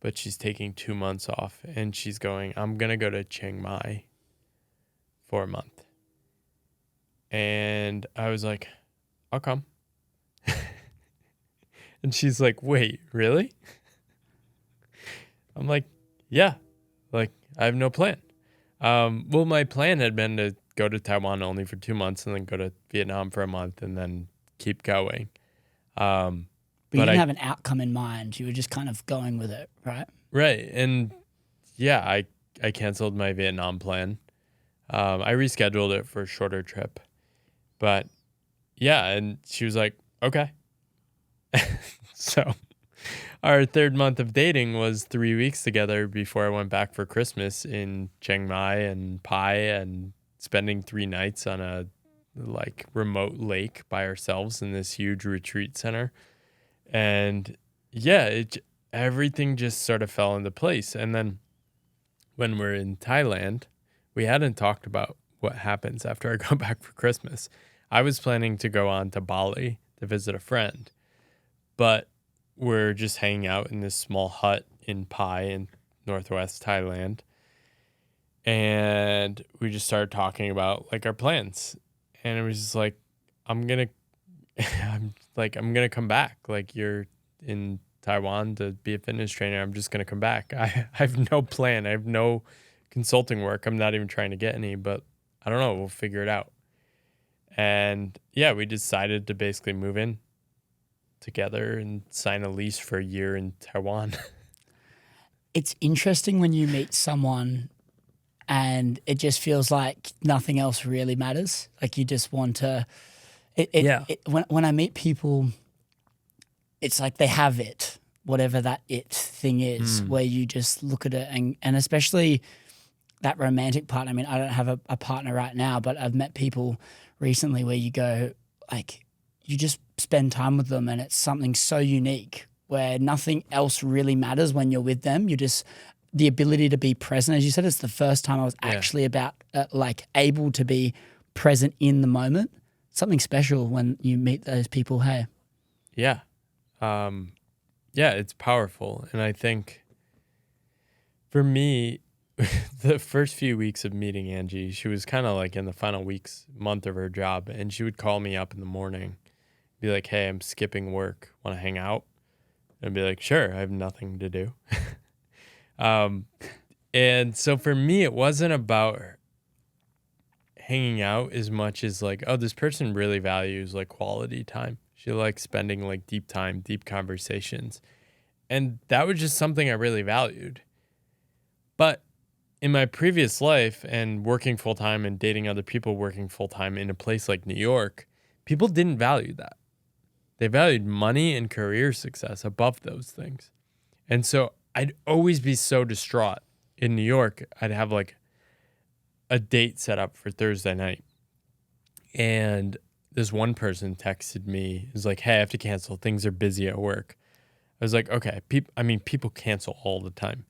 but she's taking 2 months off and she's going, I'm going to go to Chiang Mai for a month. And I was like, I'll come. And she's like, wait, really? I'm like, yeah, I have no plan. Well, my plan had been to go to Taiwan only for 2 months and then go to Vietnam for a month and then keep going. But you didn't have an outcome in mind. You were just kind of going with it, right? Right. And yeah, I canceled my Vietnam plan. I rescheduled it for a shorter trip. But yeah, and she was like, okay. So our third month of dating was 3 weeks together before I went back for Christmas in Chiang Mai and Pai and spending 3 nights on a remote lake by ourselves in this huge retreat center. And yeah, everything just sort of fell into place. And then when we're in Thailand, we hadn't talked about what happens after I go back for Christmas. I was planning to go on to Bali to visit a friend, but we're just hanging out in this small hut in Pai in northwest Thailand. And we just started talking about our plans. And it was just like, I'm going to come back. You're in Taiwan to be a fitness trainer. I'm just going to come back. I have no plan. I have no consulting work. I'm not even trying to get any, but I don't know. We'll figure it out. And yeah, we decided to basically move in together and sign a lease for a year in Taiwan. It's interesting when you meet someone and it just feels like nothing else really matters. You just want to. When I meet people, it's like they have it, whatever that it thing is, where you just look at it and especially that romantic part. I mean, I don't have a partner right now, but I've met people recently where you go you just spend time with them and it's something so unique where nothing else really matters when you're with them. You just, the ability to be present, as you said, it's the first time I was actually able to be present in the moment. Something special when you meet those people. Hey. Yeah. It's powerful. And I think for me, the first few weeks of meeting Angie, she was kind of like in the final month of her job, and she would call me up in the morning, be like, hey, I'm skipping work. Want to hang out? And I'd be like, sure, I have nothing to do. And so for me, it wasn't about hanging out as much as like, oh, this person really values like quality time. She likes spending like deep time, deep conversations. And that was just something I really valued. But in my previous life and working full time and dating other people working full time in a place like New York, people didn't value that. They valued money and career success above those things. And so I'd always be so distraught. In New York, I'd have like a date set up for Thursday night. And this one person texted me, was like, hey, I have to cancel. Things are busy at work. I was like, okay, people cancel all the time.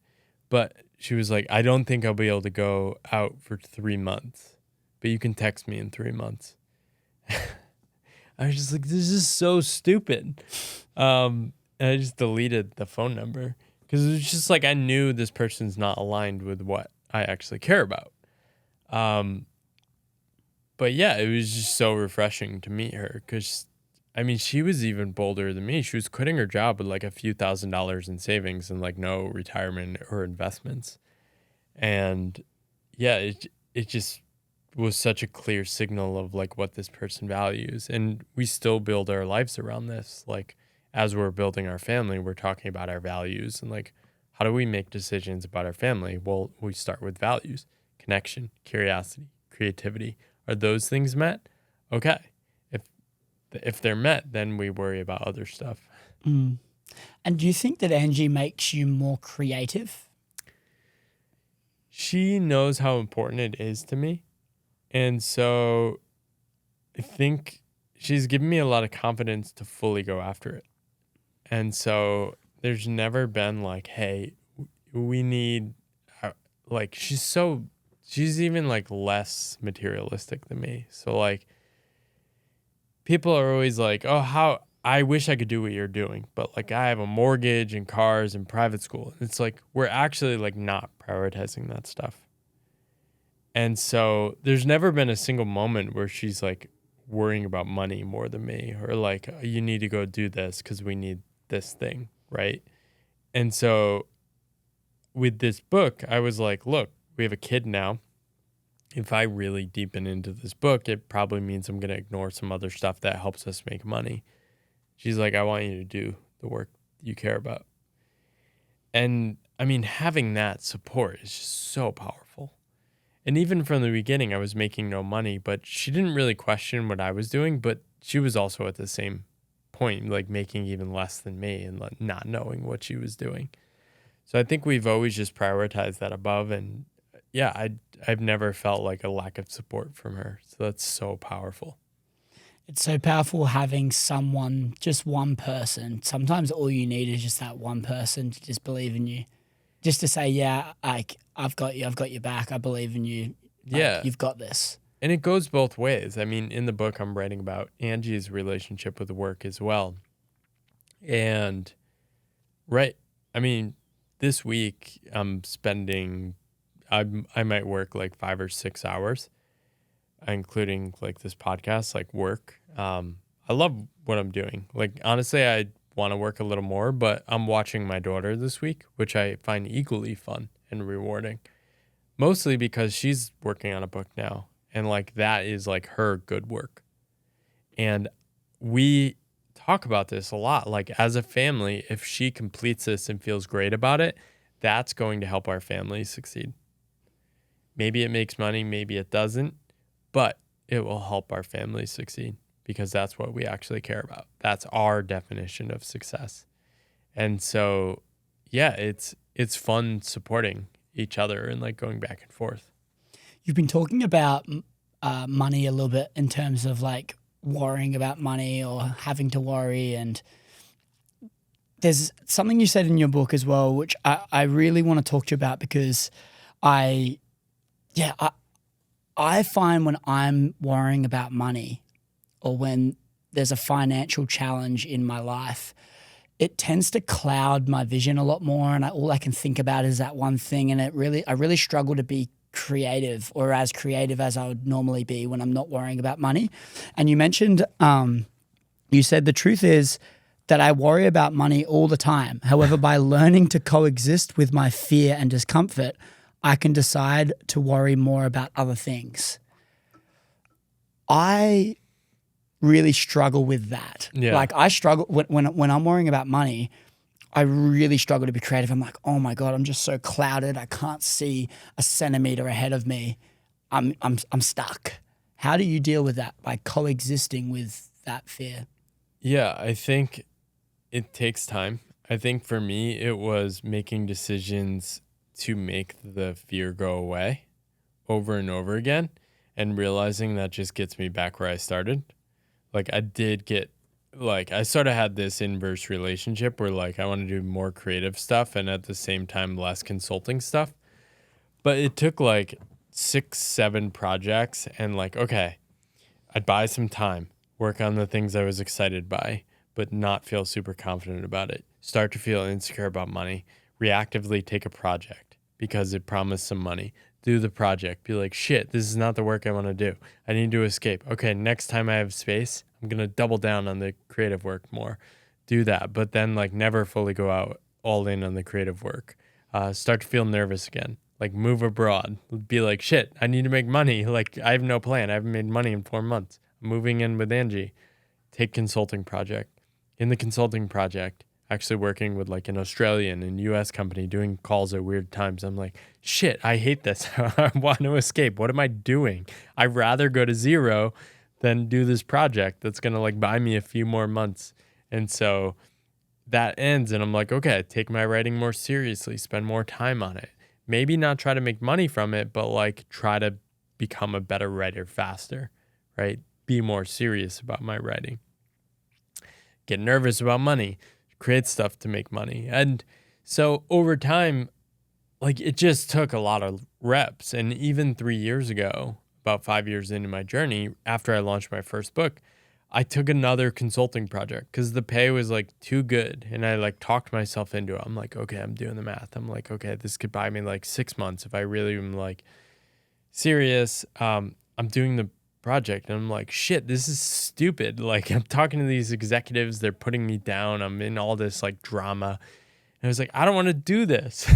But she was like, I don't think I'll be able to go out for 3 months, but you can text me in 3 months. I was just like, this is so stupid. And I just deleted the phone number because it was just like, I knew this person's not aligned with what I actually care about. But yeah, it was just so refreshing to meet her because, I mean, she was even bolder than me. She was quitting her job with like a few $1,000s in savings and like no retirement or investments. And yeah, it just was such a clear signal of like what this person values. And we still build our lives around this. Like as we're building our family, we're talking about our values and like, how do we make decisions about our family? Well, we start with values, connection, curiosity, creativity. Are those things met? Okay. If they're met, then we worry about other stuff. Mm. And do you think that Angie makes you more creative? She knows how important it is to me. And so I think she's given me a lot of confidence to fully go after it. And so there's never been like, hey, we need, like, she's even like less materialistic than me. So like, people are always like, oh, how I wish I could do what you're doing, but like I have a mortgage and cars and private school. It's like we're actually like not prioritizing that stuff. And so there's never been a single moment where she's like worrying about money more than me or like, you need to go do this because we need this thing, right? And so with this book, I was like, look, we have a kid now. If I really deepen into this book, it probably means I'm going to ignore some other stuff that helps us make money. She's like, I want you to do the work you care about. And I mean, having that support is just so powerful. And even from the beginning, I was making no money, but she didn't really question what I was doing, but she was also at the same point, like making even less than me and like not knowing what she was doing. So I think we've always just prioritized that above. And yeah, I've never felt like a lack of support from her. So that's so powerful. It's so powerful having someone, just one person. Sometimes all you need is just that one person to just believe in you. Just to say, yeah, like, I've got your back. I believe in you. Like, Yeah. you've got this. And it goes both ways. I mean, in the book, I'm writing about Angie's relationship with work as well. And right, I mean, this week I'm spending, I might work like 5 or 6 hours, including like this podcast, like work. I love what I'm doing. Like, honestly, I want to work a little more, but I'm watching my daughter this week, which I find equally fun and rewarding, mostly because she's working on a book now. And like, that is like her good work. And we talk about this a lot. Like as a family, if she completes this and feels great about it, that's going to help our family succeed. Maybe it makes money, maybe it doesn't, but it will help our family succeed because that's what we actually care about. That's our definition of success. And so, yeah, it's fun supporting each other and like going back and forth. You've been talking about money a little bit in terms of like worrying about money or having to worry. And there's something you said in your book as well, which I really want to talk to you about, because I find when I'm worrying about money or when there's a financial challenge in my life, it tends to cloud my vision a lot more, and all I can think about is that one thing, and I really struggle to be creative, or as creative as I would normally be when I'm not worrying about money. And you mentioned, you said the truth is that I worry about money all the time. However, by learning to coexist with my fear and discomfort, I can decide to worry more about other things. I really struggle with that. Yeah. Like I struggle when I'm worrying about money, I really struggle to be creative. I'm like, oh my God, I'm just so clouded. I can't see a centimeter ahead of me. I'm stuck. How do you deal with that by coexisting with that fear? Yeah, I think it takes time. I think for me, it was making decisions to make the fear go away over and over again, and realizing that just gets me back where I started. Like I did get, like I sort of had this inverse relationship where like I want to do more creative stuff and at the same time less consulting stuff. But it took like 6, 7 projects, and like, okay, I'd buy some time, work on the things I was excited by, but not feel super confident about it. Start to feel insecure about money, reactively take a project because it promised some money. Do the project, be like, shit, this is not the work I want to do. I need to escape. Okay, next time I have space, I'm going to double down on the creative work more. Do that, but then like never fully go out all in on the creative work. Start to feel nervous again. Like move abroad. Be like, shit, I need to make money. Like I have no plan. I haven't made money in 4 months. I'm moving in with Angie. Take consulting project. In the consulting project, actually working with like an Australian and US company, doing calls at weird times. I'm like, shit, I hate this. I want to escape. What am I doing? I'd rather go to zero than do this project that's going to like buy me a few more months. And so that ends, and I'm like, okay, take my writing more seriously, spend more time on it. Maybe not try to make money from it, but like try to become a better writer faster, right? Be more serious about my writing. Get nervous about money, create stuff to make money. And so over time, like it just took a lot of reps. And even 3 years ago, about 5 years into my journey, after I launched my first book, I took another consulting project because the pay was like too good. And I like talked myself into it. I'm like, okay, I'm doing the math. I'm like, okay, this could buy me like 6 months if I really am like serious. I'm doing the project and I'm like, shit, this is stupid. Like I'm talking to these executives, they're putting me down. I'm in all this like drama. And I was like, I don't want to do this.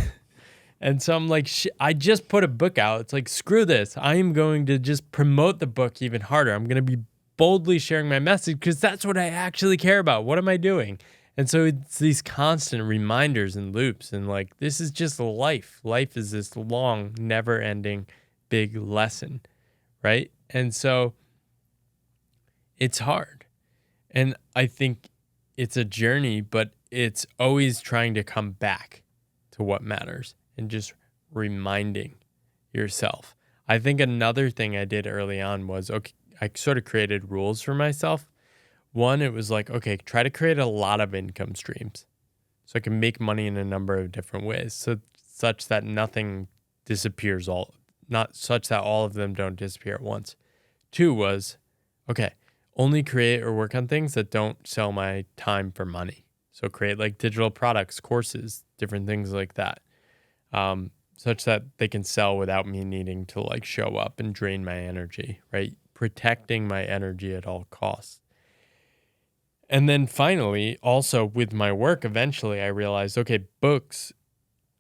And so I'm like, I just put a book out. It's like, screw this. I am going to just promote the book even harder. I'm going to be boldly sharing my message because that's what I actually care about. What am I doing? And so it's these constant reminders and loops. And like, this is just life. Life is this long, never ending big lesson, right? And so it's hard. And I think it's a journey, but it's always trying to come back to what matters and just reminding yourself. I think another thing I did early on was, okay, I sort of created rules for myself. One, it was like, okay, try to create a lot of income streams so I can make money in a number of different ways. So such that nothing disappears not such that all of them don't disappear at once. 2 was, okay, only create or work on things that don't sell my time for money. So create like digital products, courses, different things like that, such that they can sell without me needing to like show up and drain my energy, right? Protecting my energy at all costs. And then finally, also with my work, eventually I realized, okay, books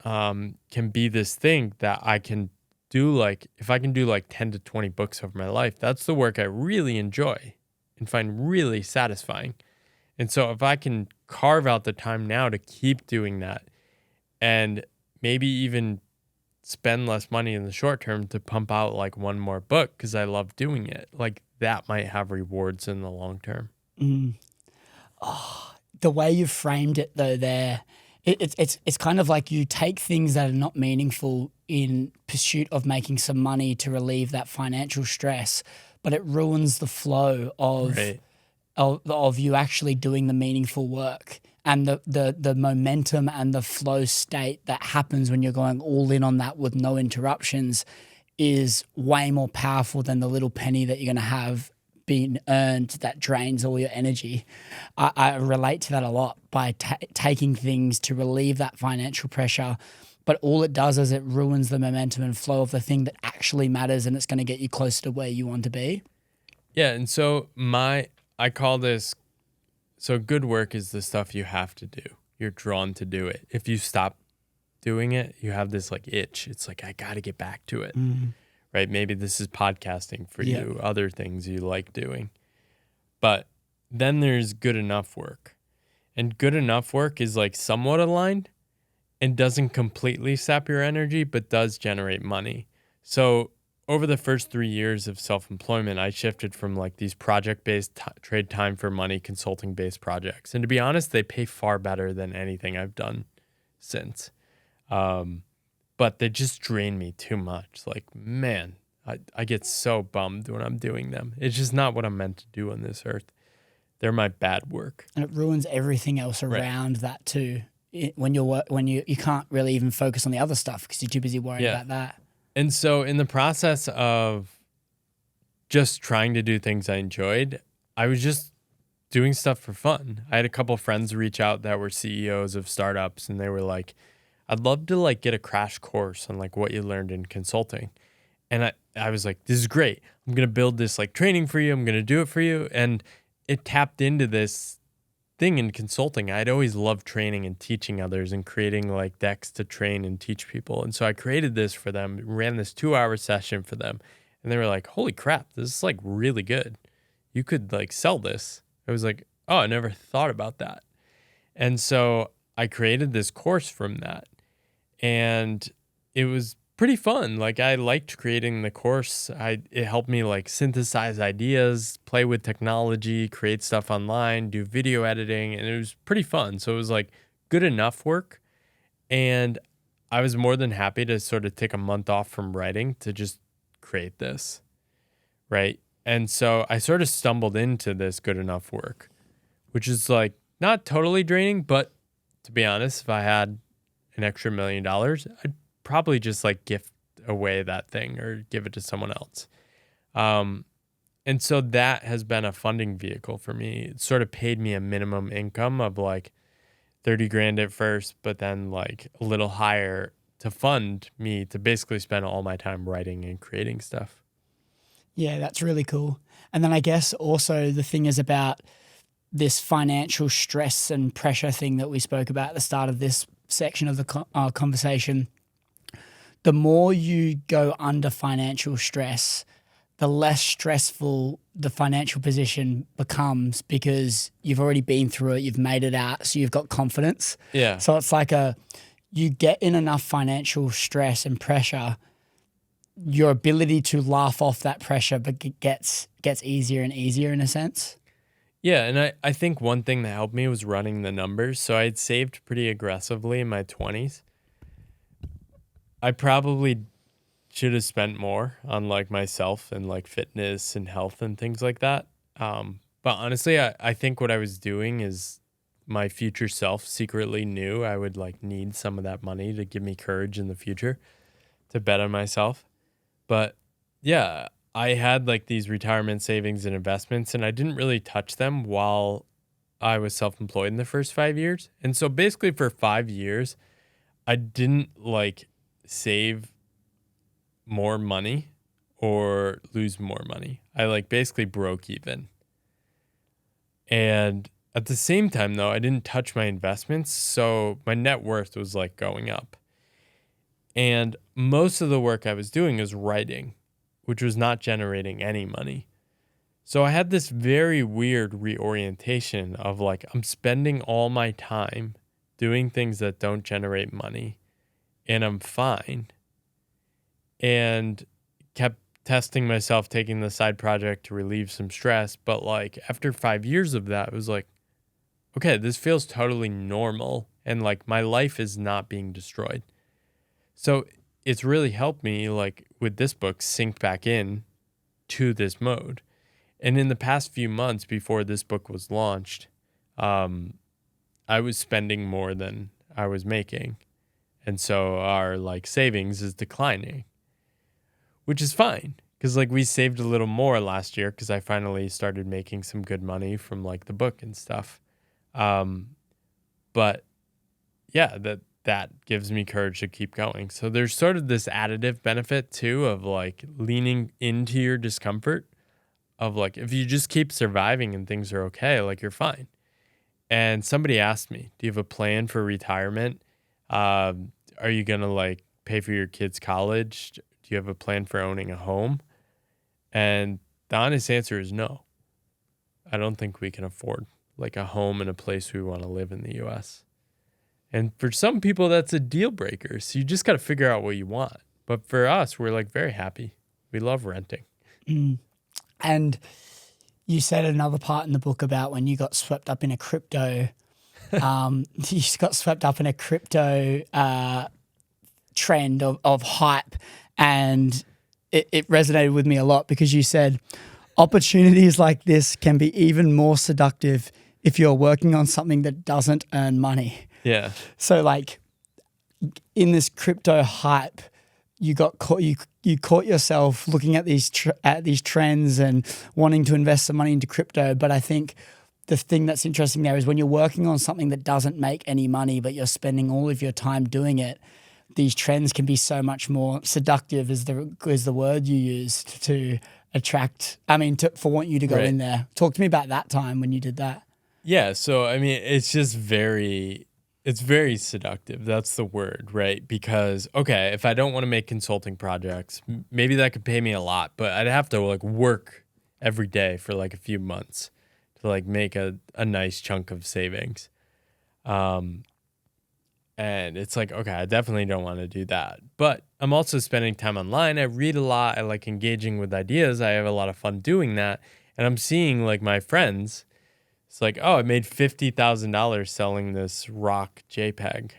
can be this thing that I can do. Like if I can do like 10 to 20 books over my life, that's the work I really enjoy and find really satisfying. And so if I can carve out the time now to keep doing that and maybe even spend less money in the short term to pump out like one more book because I love doing it, like that might have rewards in the long term. Oh, the way you framed it though there, it's kind of like you take things that are not meaningful in pursuit of making some money to relieve that financial stress, but it ruins the flow Right. of you actually doing the meaningful work and the momentum and the flow state that happens when you're going all in on that with no interruptions is way more powerful than the little penny that you're going to have being earned that drains all your energy. I relate to that a lot by taking things to relieve that financial pressure, but all it does is it ruins the momentum and flow of the thing that actually matters, and it's going to get you closer to where you want to be. Yeah. And so I call this, so good work is the stuff you have to do. You're drawn to do it. If you stop doing it, you have this like itch. It's like, I got to get back to it. Right? Maybe this is podcasting for you, other things you like doing. But then there's good enough work. And good enough work is like somewhat aligned and doesn't completely sap your energy, but does generate money. So over the first 3 years of self-employment, I shifted from like these project-based trade time for money, consulting-based projects. And to be honest, they pay far better than anything I've done since. But they just drain me too much. Like, man, I get so bummed when I'm doing them. It's just not what I'm meant to do on this earth. They're my bad work. And it ruins everything else around that too. When you can't really even focus on the other stuff because you're too busy worrying about that. And so in the process of just trying to do things I enjoyed, I was just doing stuff for fun. I had a couple of friends reach out that were CEOs of startups, and they were like, I'd love to like get a crash course on like what you learned in consulting. And I was like, this is great. I'm going to build this like training for you. I'm going to do it for you. And it tapped into this thing in consulting. I'd always loved training and teaching others and creating like decks to train and teach people. And so I created this for them, ran this 2-hour session for them. And they were like, holy crap, this is like really good. You could like sell this. I was like, oh, I never thought about that. And so I created this course from that. And it was pretty fun. Like I liked creating the course. It helped me like synthesize ideas, play with technology, create stuff online, do video editing, and it was pretty fun. So it was like good enough work. And I was more than happy to sort of take a month off from writing to just create this, right? And so I sort of stumbled into this good enough work, which is like not totally draining, but to be honest, if I had an extra $1 million, I'd probably just like gift away that thing or give it to someone else. And so that has been a funding vehicle for me. It sort of paid me a minimum income of like 30 grand at first, but then like a little higher to fund me to basically spend all my time writing and creating stuff. Yeah, that's really cool. And then I guess also the thing is about this financial stress and pressure thing that we spoke about at the start of this section of the conversation. The more you go under financial stress, the less stressful the financial position becomes because you've already been through it, you've made it out, so you've got confidence. Yeah. So it's like you get in enough financial stress and pressure, your ability to laugh off that pressure gets easier and easier in a sense. Yeah, and I think one thing that helped me was running the numbers. So I had saved pretty aggressively in my 20s. I probably should have spent more on like myself and like fitness and health and things like that. But honestly, I think what I was doing is my future self secretly knew I would like need some of that money to give me courage in the future to bet on myself. But yeah, I had like these retirement savings and investments, and I didn't really touch them while I was self-employed in the first 5 years. And so basically for 5 years, I didn't like save more money or lose more money. I like basically broke even. And at the same time though, I didn't touch my investments. So my net worth was like going up. And most of the work I was doing was writing, which was not generating any money. So I had this very weird reorientation of like, I'm spending all my time doing things that don't generate money and I'm fine. And kept testing myself, taking the side project to relieve some stress. But like after 5 years of that, it was like, okay, this feels totally normal. And like my life is not being destroyed. So it's really helped me like with this book sink back in to this mode. And in the past few months before this book was launched, I was spending more than I was making. And so our like savings is declining, which is fine. Because like we saved a little more last year because I finally started making some good money from like the book and stuff. But yeah, that gives me courage to keep going. So there's sort of this additive benefit too of like leaning into your discomfort of like, if you just keep surviving and things are okay, like you're fine. And somebody asked me, do you have a plan for retirement? Are you going to like pay for your kids' college? Do you have a plan for owning a home? And the honest answer is no. I don't think we can afford like a home and a place we want to live in the US. And for some people, that's a deal breaker. So you just got to figure out what you want. But for us, we're like very happy. We love renting. And you said another part in the book about when you got swept up in a crypto, you got swept up in a crypto trend of hype. And it resonated with me a lot because you said opportunities like this can be even more seductive if you're working on something that doesn't earn money. Yeah. So like in this crypto hype, you got caught. You caught yourself looking at these trends and wanting to invest some money into crypto. But I think the thing that's interesting there is when you're working on something that doesn't make any money, but you're spending all of your time doing it. These trends can be so much more seductive, is the word you used to attract. I mean, for want you to go in there. Talk to me about that time when you did that. Yeah. So I mean, it's just it's very seductive. That's the word, right? Because, okay, if I don't want to make consulting projects, maybe that could pay me a lot, but I'd have to like work every day for like a few months to like make a nice chunk of savings. And it's like, okay, I definitely don't want to do that. But I'm also spending time online. I read a lot. I like engaging with ideas. I have a lot of fun doing that. And I'm seeing like my friends. It's like, oh, I made $50,000 selling this rock JPEG.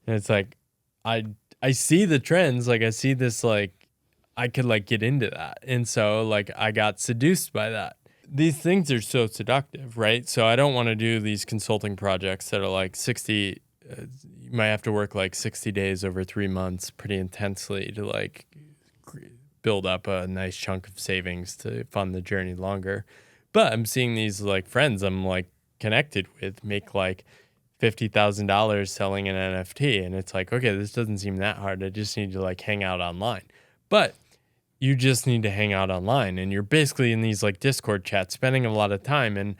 And it's like, I see the trends. Like I see this, like I could like get into that. And so like I got seduced by that. These things are so seductive, right? So I don't want to do these consulting projects that are like 60, you might have to work like 60 days over 3 months pretty intensely to like build up a nice chunk of savings to fund the journey longer. But I'm seeing these like friends I'm like connected with make like $50,000 selling an NFT. And it's like, okay, this doesn't seem that hard. I just need to like hang out online. But you just need to hang out online. And you're basically in these like Discord chats, spending a lot of time. And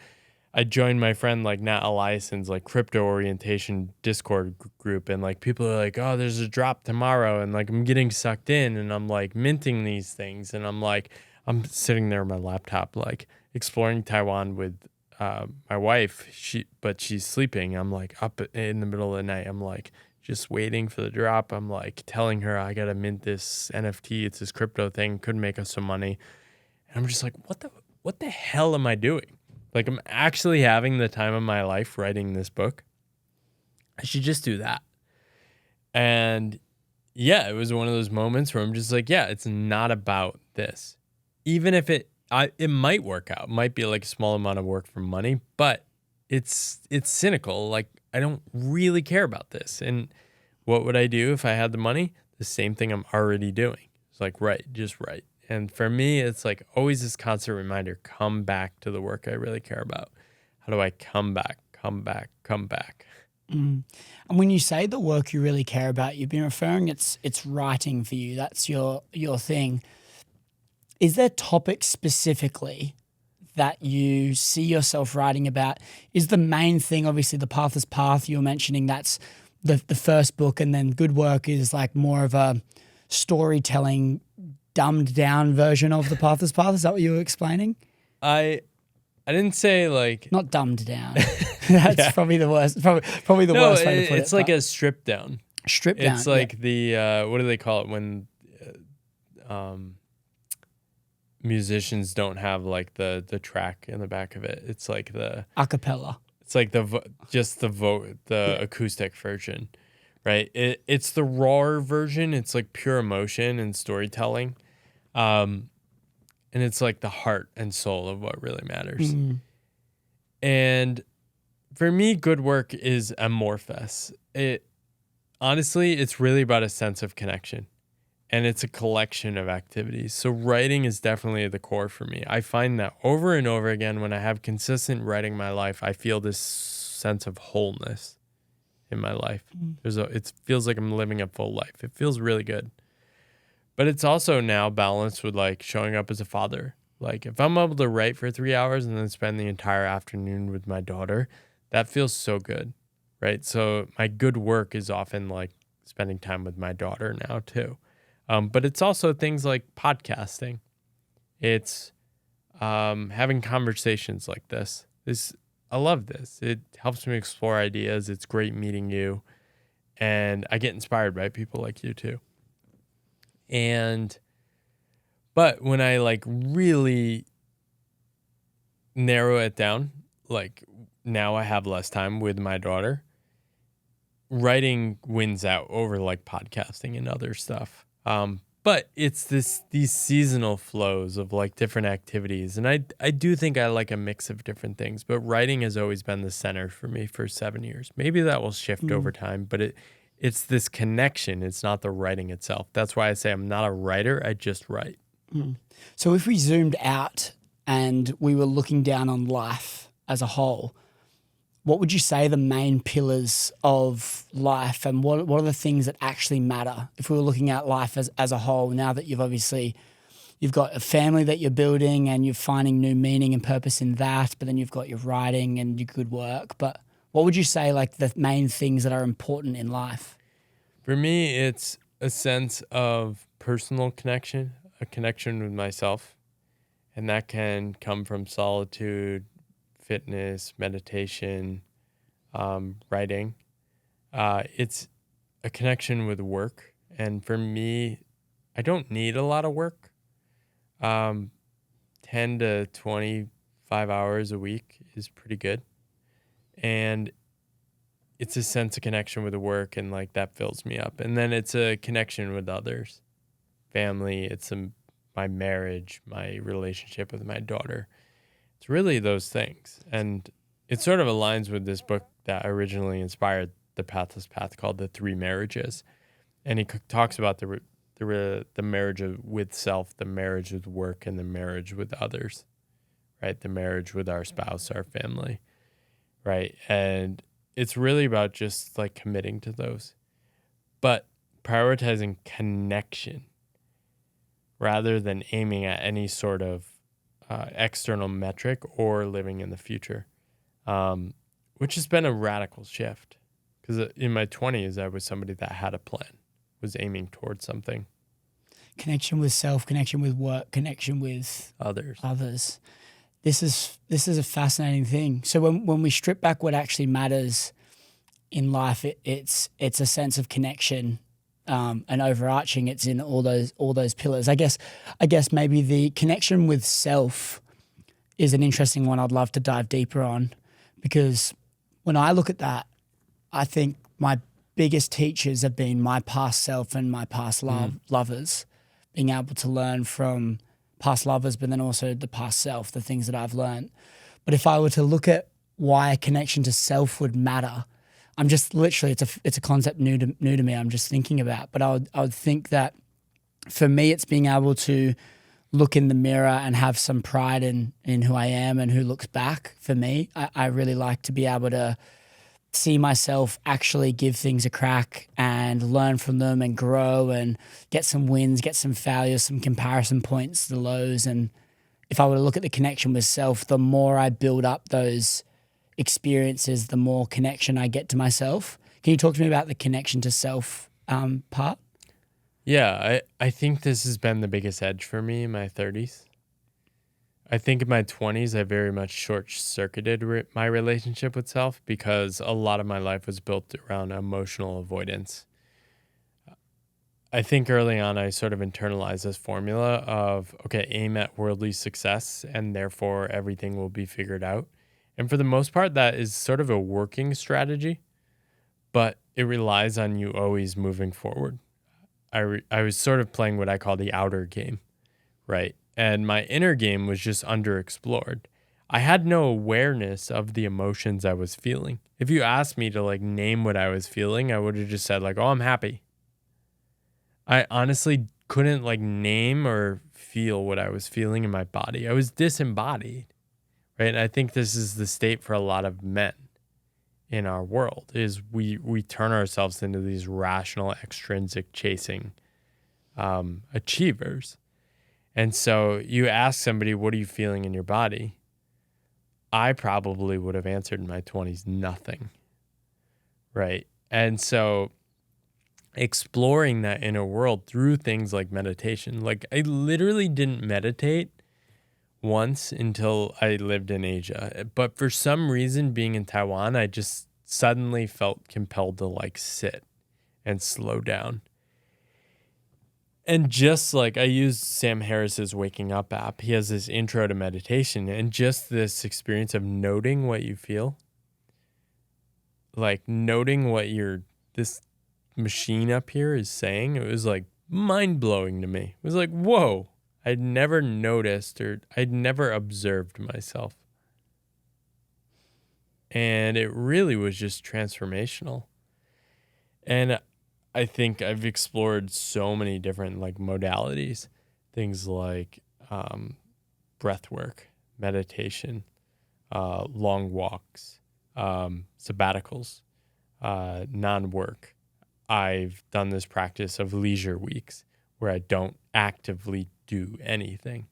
I joined my friend like Nat Eliason's like crypto orientation Discord group. And like people are like, oh, there's a drop tomorrow. And like I'm getting sucked in and I'm like minting these things. And I'm sitting there on my laptop, like exploring Taiwan with my wife, but she's sleeping. I'm like up in the middle of the night. I'm like just waiting for the drop. I'm like telling her I gotta mint this NFT. It's this crypto thing. Could make us some money. And I'm just like, what the hell am I doing? Like I'm actually having the time of my life writing this book. I should just do that. And yeah, it was one of those moments where I'm just like, yeah, it's not about this. Even if it might work out, it might be like a small amount of work for money, but it's cynical. Like I don't really care about this. And what would I do if I had the money? The same thing I'm already doing. It's like, just write. And for me, it's like always this constant reminder, come back to the work I really care about. How do I come back? And when you say the work you really care about, you've been referring it's writing for you. That's your thing. Is there topics specifically that you see yourself writing about? Is the main thing obviously the Pathless Path you were mentioning? That's the first book, and then Good Work is like more of a storytelling, dumbed down version of the Pathless Path. Is that what you were explaining? I didn't say like not dumbed down. That's probably the worst. Probably the worst way to put it. It's like a stripped down. Stripped down. It's like the what do they call it when musicians don't have like the track in the back of it. It's like the acapella. It's like the acoustic version, right? It's the raw version. It's like pure emotion and storytelling. And And it's like the heart and soul of what really matters. And for me, good work is amorphous. Honestly, it's really about a sense of connection. And it's a collection of activities. So writing is definitely the core for me. I find that over and over again, when I have consistent writing in my life, I feel this sense of wholeness in my life. It feels like I'm living a full life. It feels really good. But it's also now balanced with like showing up as a father. Like if I'm able to write for 3 hours and then spend the entire afternoon with my daughter, that feels so good, right? So my good work is often like spending time with my daughter now too. But it's also things like podcasting. It's having conversations like this. I love this. It helps me explore ideas. It's great meeting you. And I get inspired by people like you too. But when I like really narrow it down, like now I have less time with my daughter, writing wins out over like podcasting and other stuff. But it's these seasonal flows of like different activities. And I do think I like a mix of different things, but writing has always been the center for me for 7 years. Maybe that will shift over time, but it's this connection. It's not the writing itself. That's why I say I'm not a writer. I just write. So if we zoomed out and we were looking down on life as a whole, what would you say the main pillars of life, and what are the things that actually matter if we were looking at life as a whole, now that you've got a family that you're building and you're finding new meaning and purpose in that, but then you've got your writing and your good work. But what would you say like the main things that are important in life? For me, it's a sense of personal connection, a connection with myself. And that can come from solitude, fitness, meditation, writing. It's a connection with work. And for me, I don't need a lot of work. 10 to 25 hours a week is pretty good. And it's a sense of connection with the work, and like that fills me up. And then it's a connection with others, family. It's my marriage, my relationship with my daughter. It's really those things. And it sort of aligns with this book that originally inspired the Pathless Path called The Three Marriages. And he talks about the marriage with self, the marriage with work, and the marriage with others, right? The marriage with our spouse, our family, right? And it's really about just like committing to those, but prioritizing connection rather than aiming at any sort of external metric or living in the future, which has been a radical shift. Because in my 20s, I was somebody that had a plan, was aiming towards something. Connection with self, connection with work, connection with others. This is a fascinating thing. So when we strip back what actually matters in life, it's a sense of connection, and overarching. It's in all those pillars. I guess maybe the connection with self is an interesting one. I'd love to dive deeper on, because when I look at that, I think my biggest teachers have been my past self and my past lovers, being able to learn from past lovers, but then also the past self, the things that I've learned. But if I were to look at why a connection to self would matter, I'm just literally, it's a concept new to me. I'm just thinking about, but I would think that for me, it's being able to look in the mirror and have some pride in who I am and who looks back. For me, I really like to be able to see myself actually give things a crack and learn from them and grow and get some wins, get some failures, some comparison points, the lows. And if I were to look at the connection with self, the more I build up those experiences, the more connection I get to myself. Can you talk to me about the connection to self part? Yeah, I think this has been the biggest edge for me in my 30s. I think in my 20s, I very much short-circuited my relationship with self, because a lot of my life was built around emotional avoidance. I think early on, I sort of internalized this formula of, okay, aim at worldly success and therefore everything will be figured out. And for the most part, that is sort of a working strategy, but it relies on you always moving forward. I was sort of playing what I call the outer game, right? and my inner game was just underexplored. I had no awareness of the emotions I was feeling. If you asked me to like name what I was feeling, I would have just said like, oh, I'm happy. I honestly couldn't like name or feel what I was feeling in my body. I was disembodied, right? And I think this is the state for a lot of men in our world is we turn ourselves into these rational, extrinsic chasing achievers. And so you ask somebody, what are you feeling in your body? I probably would have answered in my 20s, nothing, right? And so exploring that inner world through things like meditation, like I literally didn't meditate once until I lived in Asia. But for some reason, being in Taiwan, I just suddenly felt compelled to like sit and slow down. And just like I used Sam Harris's Waking Up app, he has this intro to meditation, and just this experience of noting what you feel, like noting what this machine up here is saying, it was like mind blowing to me. It was like, whoa, I'd never noticed or I'd never observed myself. And it really was just transformational. And I think I've explored so many different like modalities, things like breath work, meditation, long walks, sabbaticals, non-work. I've done this practice of leisure weeks where I don't actively do anything.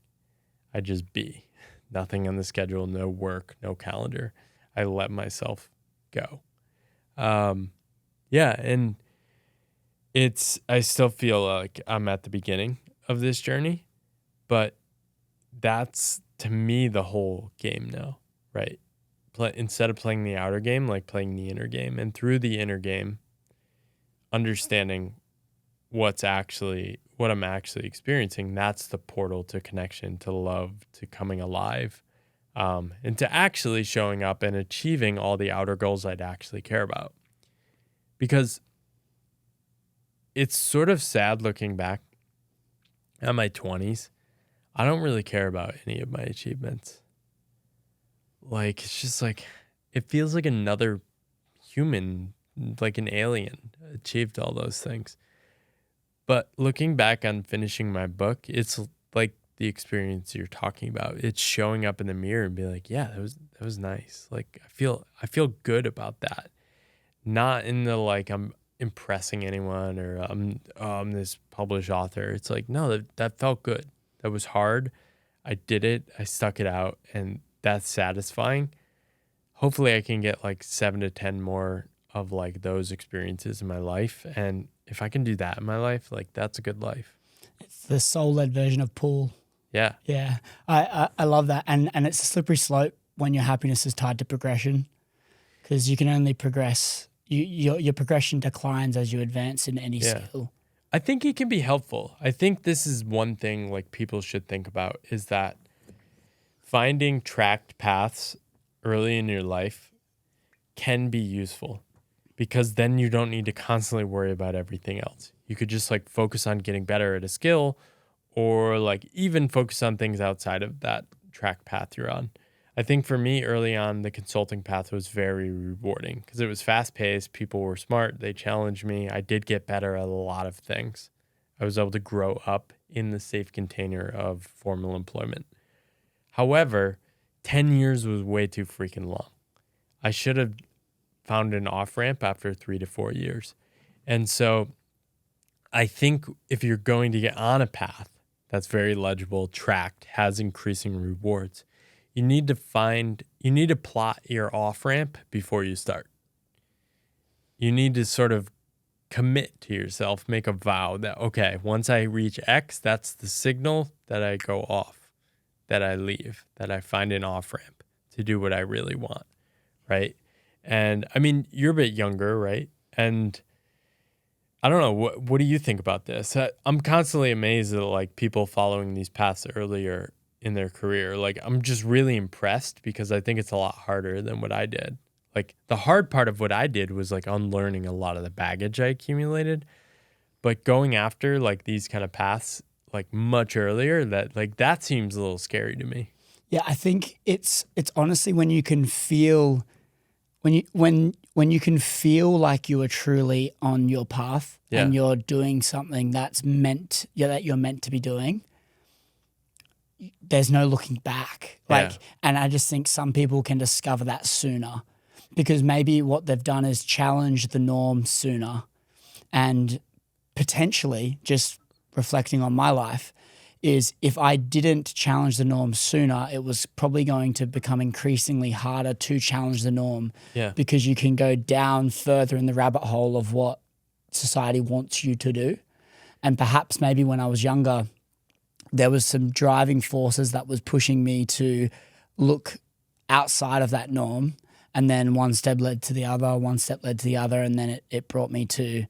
I just be. Nothing on the schedule, no work, no calendar. I let myself go. Yeah, and I still feel like I'm at the beginning of this journey, but that's to me the whole game now, right? Instead of playing the outer game, like playing the inner game, and through the inner game, understanding what I'm actually experiencing. That's the portal to connection, to love, to coming alive, and to actually showing up and achieving all the outer goals I'd actually care about. Because it's sort of sad looking back at my 20s. I don't really care about any of my achievements. Like, it's just like, it feels like another human, like an alien, achieved all those things. But looking back on finishing my book, it's like the experience you're talking about. It's showing up in the mirror and be like, yeah, that was nice. Like, I feel good about that. Not in the like I'm impressing anyone or I'm this published author. It's like, no, that felt good. That was hard. I did it. I stuck it out, and that's satisfying. Hopefully I can get like 7 to 10 more of like those experiences in my life. And if I can do that in my life, like that's a good life. It's the soul-led version of Paul. Yeah. Yeah. I love that. And it's a slippery slope when your happiness is tied to progression, because you can only progress. Your progression declines as you advance in any skill. I think it can be helpful. I think this is one thing like people should think about, is that finding tracked paths early in your life can be useful, because then you don't need to constantly worry about everything else. You could just like focus on getting better at a skill, or like even focus on things outside of that track path you're on. I think for me early on, the consulting path was very rewarding because it was fast paced. People were smart. They challenged me. I did get better at a lot of things. I was able to grow up in the safe container of formal employment. However, 10 years was way too freaking long. I should have found an off-ramp after 3 to 4 years. And so I think if you're going to get on a path that's very legible, tracked, has increasing rewards, you need to plot your off-ramp before you start. You need to sort of commit to yourself, make a vow that, okay, once I reach X, that's the signal that I go off, that I leave, that I find an off-ramp to do what I really want, right? And I mean, you're a bit younger, right? And I don't know, what do you think about this? I'm constantly amazed at like people following these paths earlier in their career. Like, I'm just really impressed because I think it's a lot harder than what I did. Like, the hard part of what I did was like unlearning a lot of the baggage I accumulated. But going after like these kind of paths, like much earlier, that seems a little scary to me. Yeah, I think it's honestly when you can feel when you can feel like you are truly on your path and you're doing something that you're meant to be doing. There's no looking back. And I just think some people can discover that sooner because maybe what they've done is challenge the norm sooner, and potentially, just reflecting on my life, is if I didn't challenge the norm sooner, it was probably going to become increasingly harder to challenge the norm because you can go down further in the rabbit hole of what society wants you to do. And perhaps maybe when I was younger, there was some driving forces that was pushing me to look outside of that norm, and then one step led to the other, and then it brought me to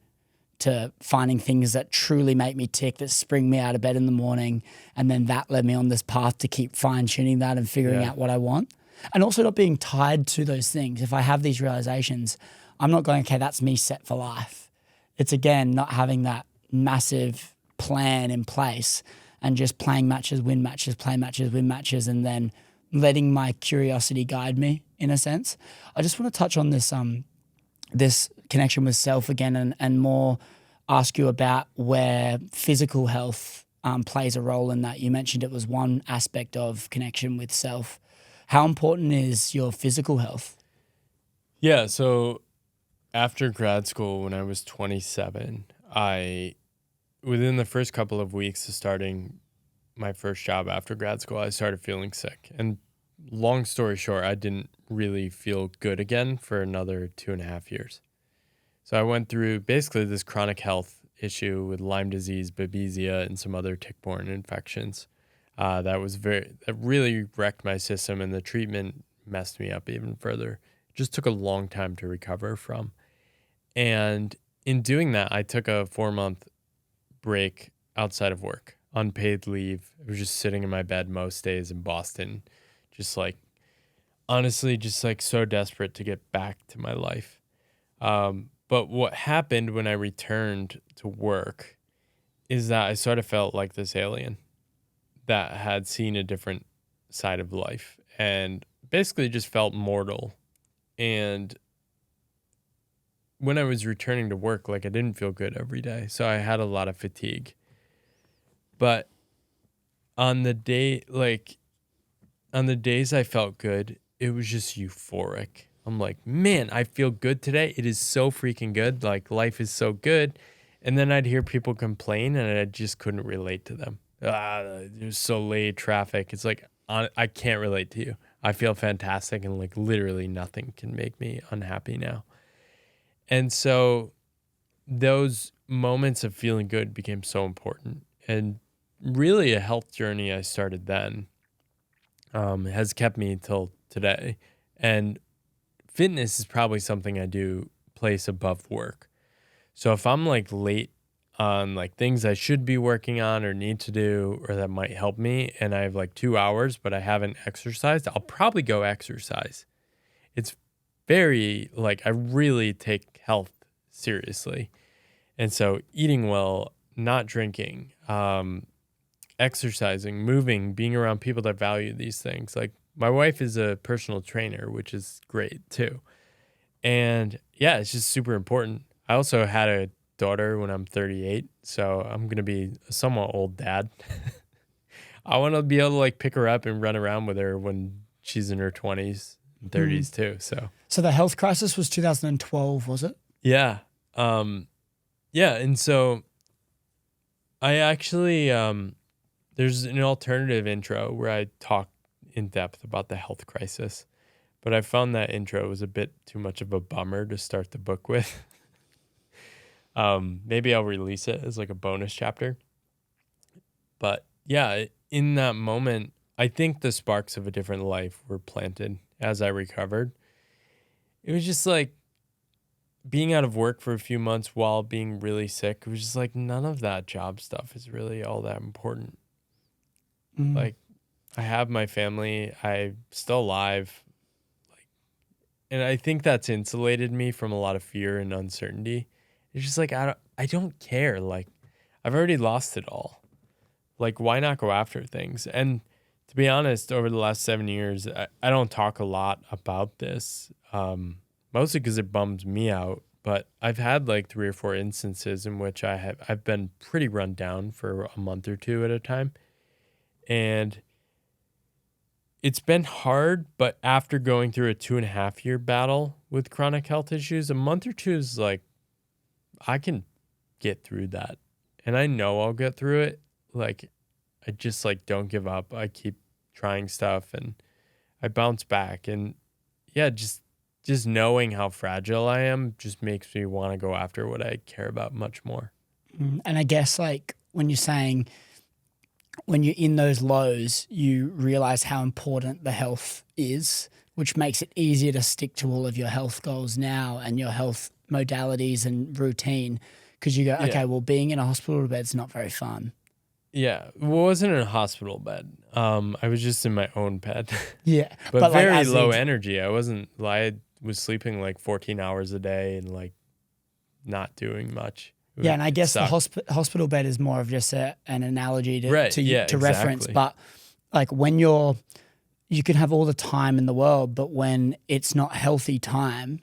finding things that truly make me tick, that spring me out of bed in the morning, and then that led me on this path to keep fine-tuning that and figuring out what I want. And also not being tied to those things. If I have these realizations, I'm not going, okay, that's me set for life. It's, again, not having that massive plan in place and just playing matches, win matches, play matches, win matches, and then letting my curiosity guide me, in a sense. I just want to touch on this this connection with self again, and more ask you about where physical health plays a role in that. You mentioned it was one aspect of connection with self. How important is your physical health? Yeah, so after grad school, when I was 27, within the first couple of weeks of starting my first job after grad school, I started feeling sick. And long story short, I didn't really feel good again for another 2.5 years. So I went through basically this chronic health issue with Lyme disease, Babesia, and some other tick-borne infections. That really wrecked my system, and the treatment messed me up even further. It just took a long time to recover from. And in doing that, I took a 4-month break outside of work, unpaid leave. I was just sitting in my bed most days in Boston, just like, honestly, just like so desperate to get back to my life. But what happened when I returned to work is that I sort of felt like this alien that had seen a different side of life and basically just felt mortal. And when I was returning to work, like, I didn't feel good every day. So I had a lot of fatigue. But on the days I felt good, it was just euphoric. I'm like, man, I feel good today. It is so freaking good. Like, life is so good. And then I'd hear people complain, and I just couldn't relate to them. It was so late, traffic. It's like, I can't relate to you. I feel fantastic, and like literally nothing can make me unhappy now. And so those moments of feeling good became so important. And really a health journey I started then has kept me till today. And fitness is probably something I do place above work. So if I'm like late on like things I should be working on or need to do or that might help me, and I have like 2 hours but I haven't exercised, I'll probably go exercise. It's very I really take health seriously. And so eating well, not drinking, exercising, moving, being around people that value these things. Like, my wife is a personal trainer, which is great too. And yeah, it's just super important. I also had a daughter when I'm 38, so I'm going to be a somewhat old dad. I want to be able to like pick her up and run around with her when she's in her 20s and 30s too. So the health crisis was 2012, was it? Yeah. Yeah. And so I actually, there's an alternative intro where I talk in depth about the health crisis, but I found that intro was a bit too much of a bummer to start the book with. Maybe I'll release it as like a bonus chapter. But yeah, in that moment, I think the sparks of a different life were planted as I recovered. It was just like being out of work for a few months while being really sick. It was just like none of that job stuff is really all that important. Like, I have my family, I'm still alive. And I think that's insulated me from a lot of fear and uncertainty. It's just like, I don't care. Like, I've already lost it all. like, why not go after things? And to be honest, over the last 7 years, I don't talk a lot about this, mostly because it bums me out. But I've had like 3 or 4 instances in which I've been pretty run down for a month or two at a time. And it's been hard, but after going through a 2.5 year battle with chronic health issues, a month or two is like, I can get through that. And I know I'll get through it. Like, I just like don't give up. I keep trying stuff and I bounce back. And yeah, just knowing how fragile I am just makes me want to go after what I care about much more. And I guess like when you're saying, when you're in those lows, you realize how important the health is, which makes it easier to stick to all of your health goals now and your health modalities and routine. Because you go, okay, well, being in a hospital bed's not very fun. Yeah, well, I wasn't in a hospital bed. I was just in my own bed. Yeah, but very like, low energy. I was sleeping like 14 hours a day and like not doing much. Yeah, and I guess the hospital bed is more of just an analogy to reference. But like when you can have all the time in the world, but when it's not healthy time,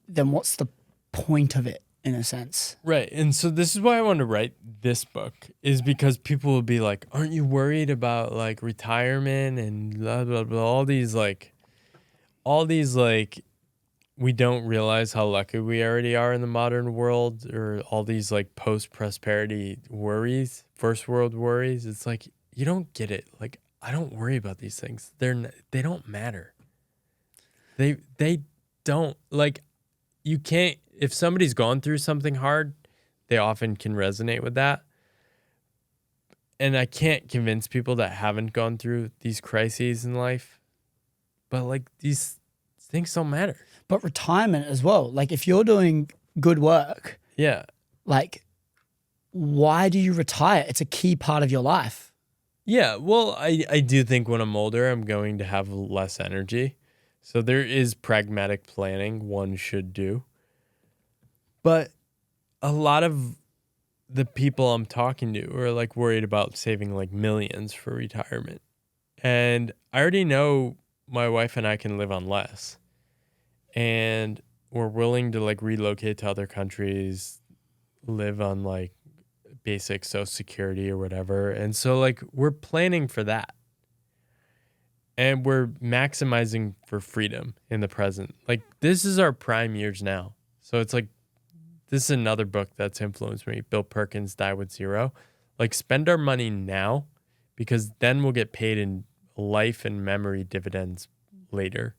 then what's the point of it in a sense? Right. And so this is why I wanted to write this book, is because people will be like, aren't you worried about like retirement and blah, blah, blah, all these like, we don't realize how lucky we already are in the modern world, or all these like post-prosperity worries, first world worries. It's like, you don't get it. Like, I don't worry about these things. They don't matter. They don't, like, you can't, if somebody's gone through something hard, they often can resonate with that. And I can't convince people that haven't gone through these crises in life, but like these things don't matter. But retirement as well. Like if you're doing good work, yeah, like why do you retire? It's a key part of your life. Yeah, well, I do think when I'm older, I'm going to have less energy. So there is pragmatic planning one should do. But a lot of the people I'm talking to are like worried about saving like millions for retirement. And I already know my wife and I can live on less. And we're willing to like relocate to other countries, live on like basic social security or whatever. And so like we're planning for that. And we're maximizing for freedom in the present. Like this is our prime years now. So it's like, this is another book that's influenced me. Bill Perkins' Die with Zero. Like spend our money now, because then we'll get paid in life and memory dividends later.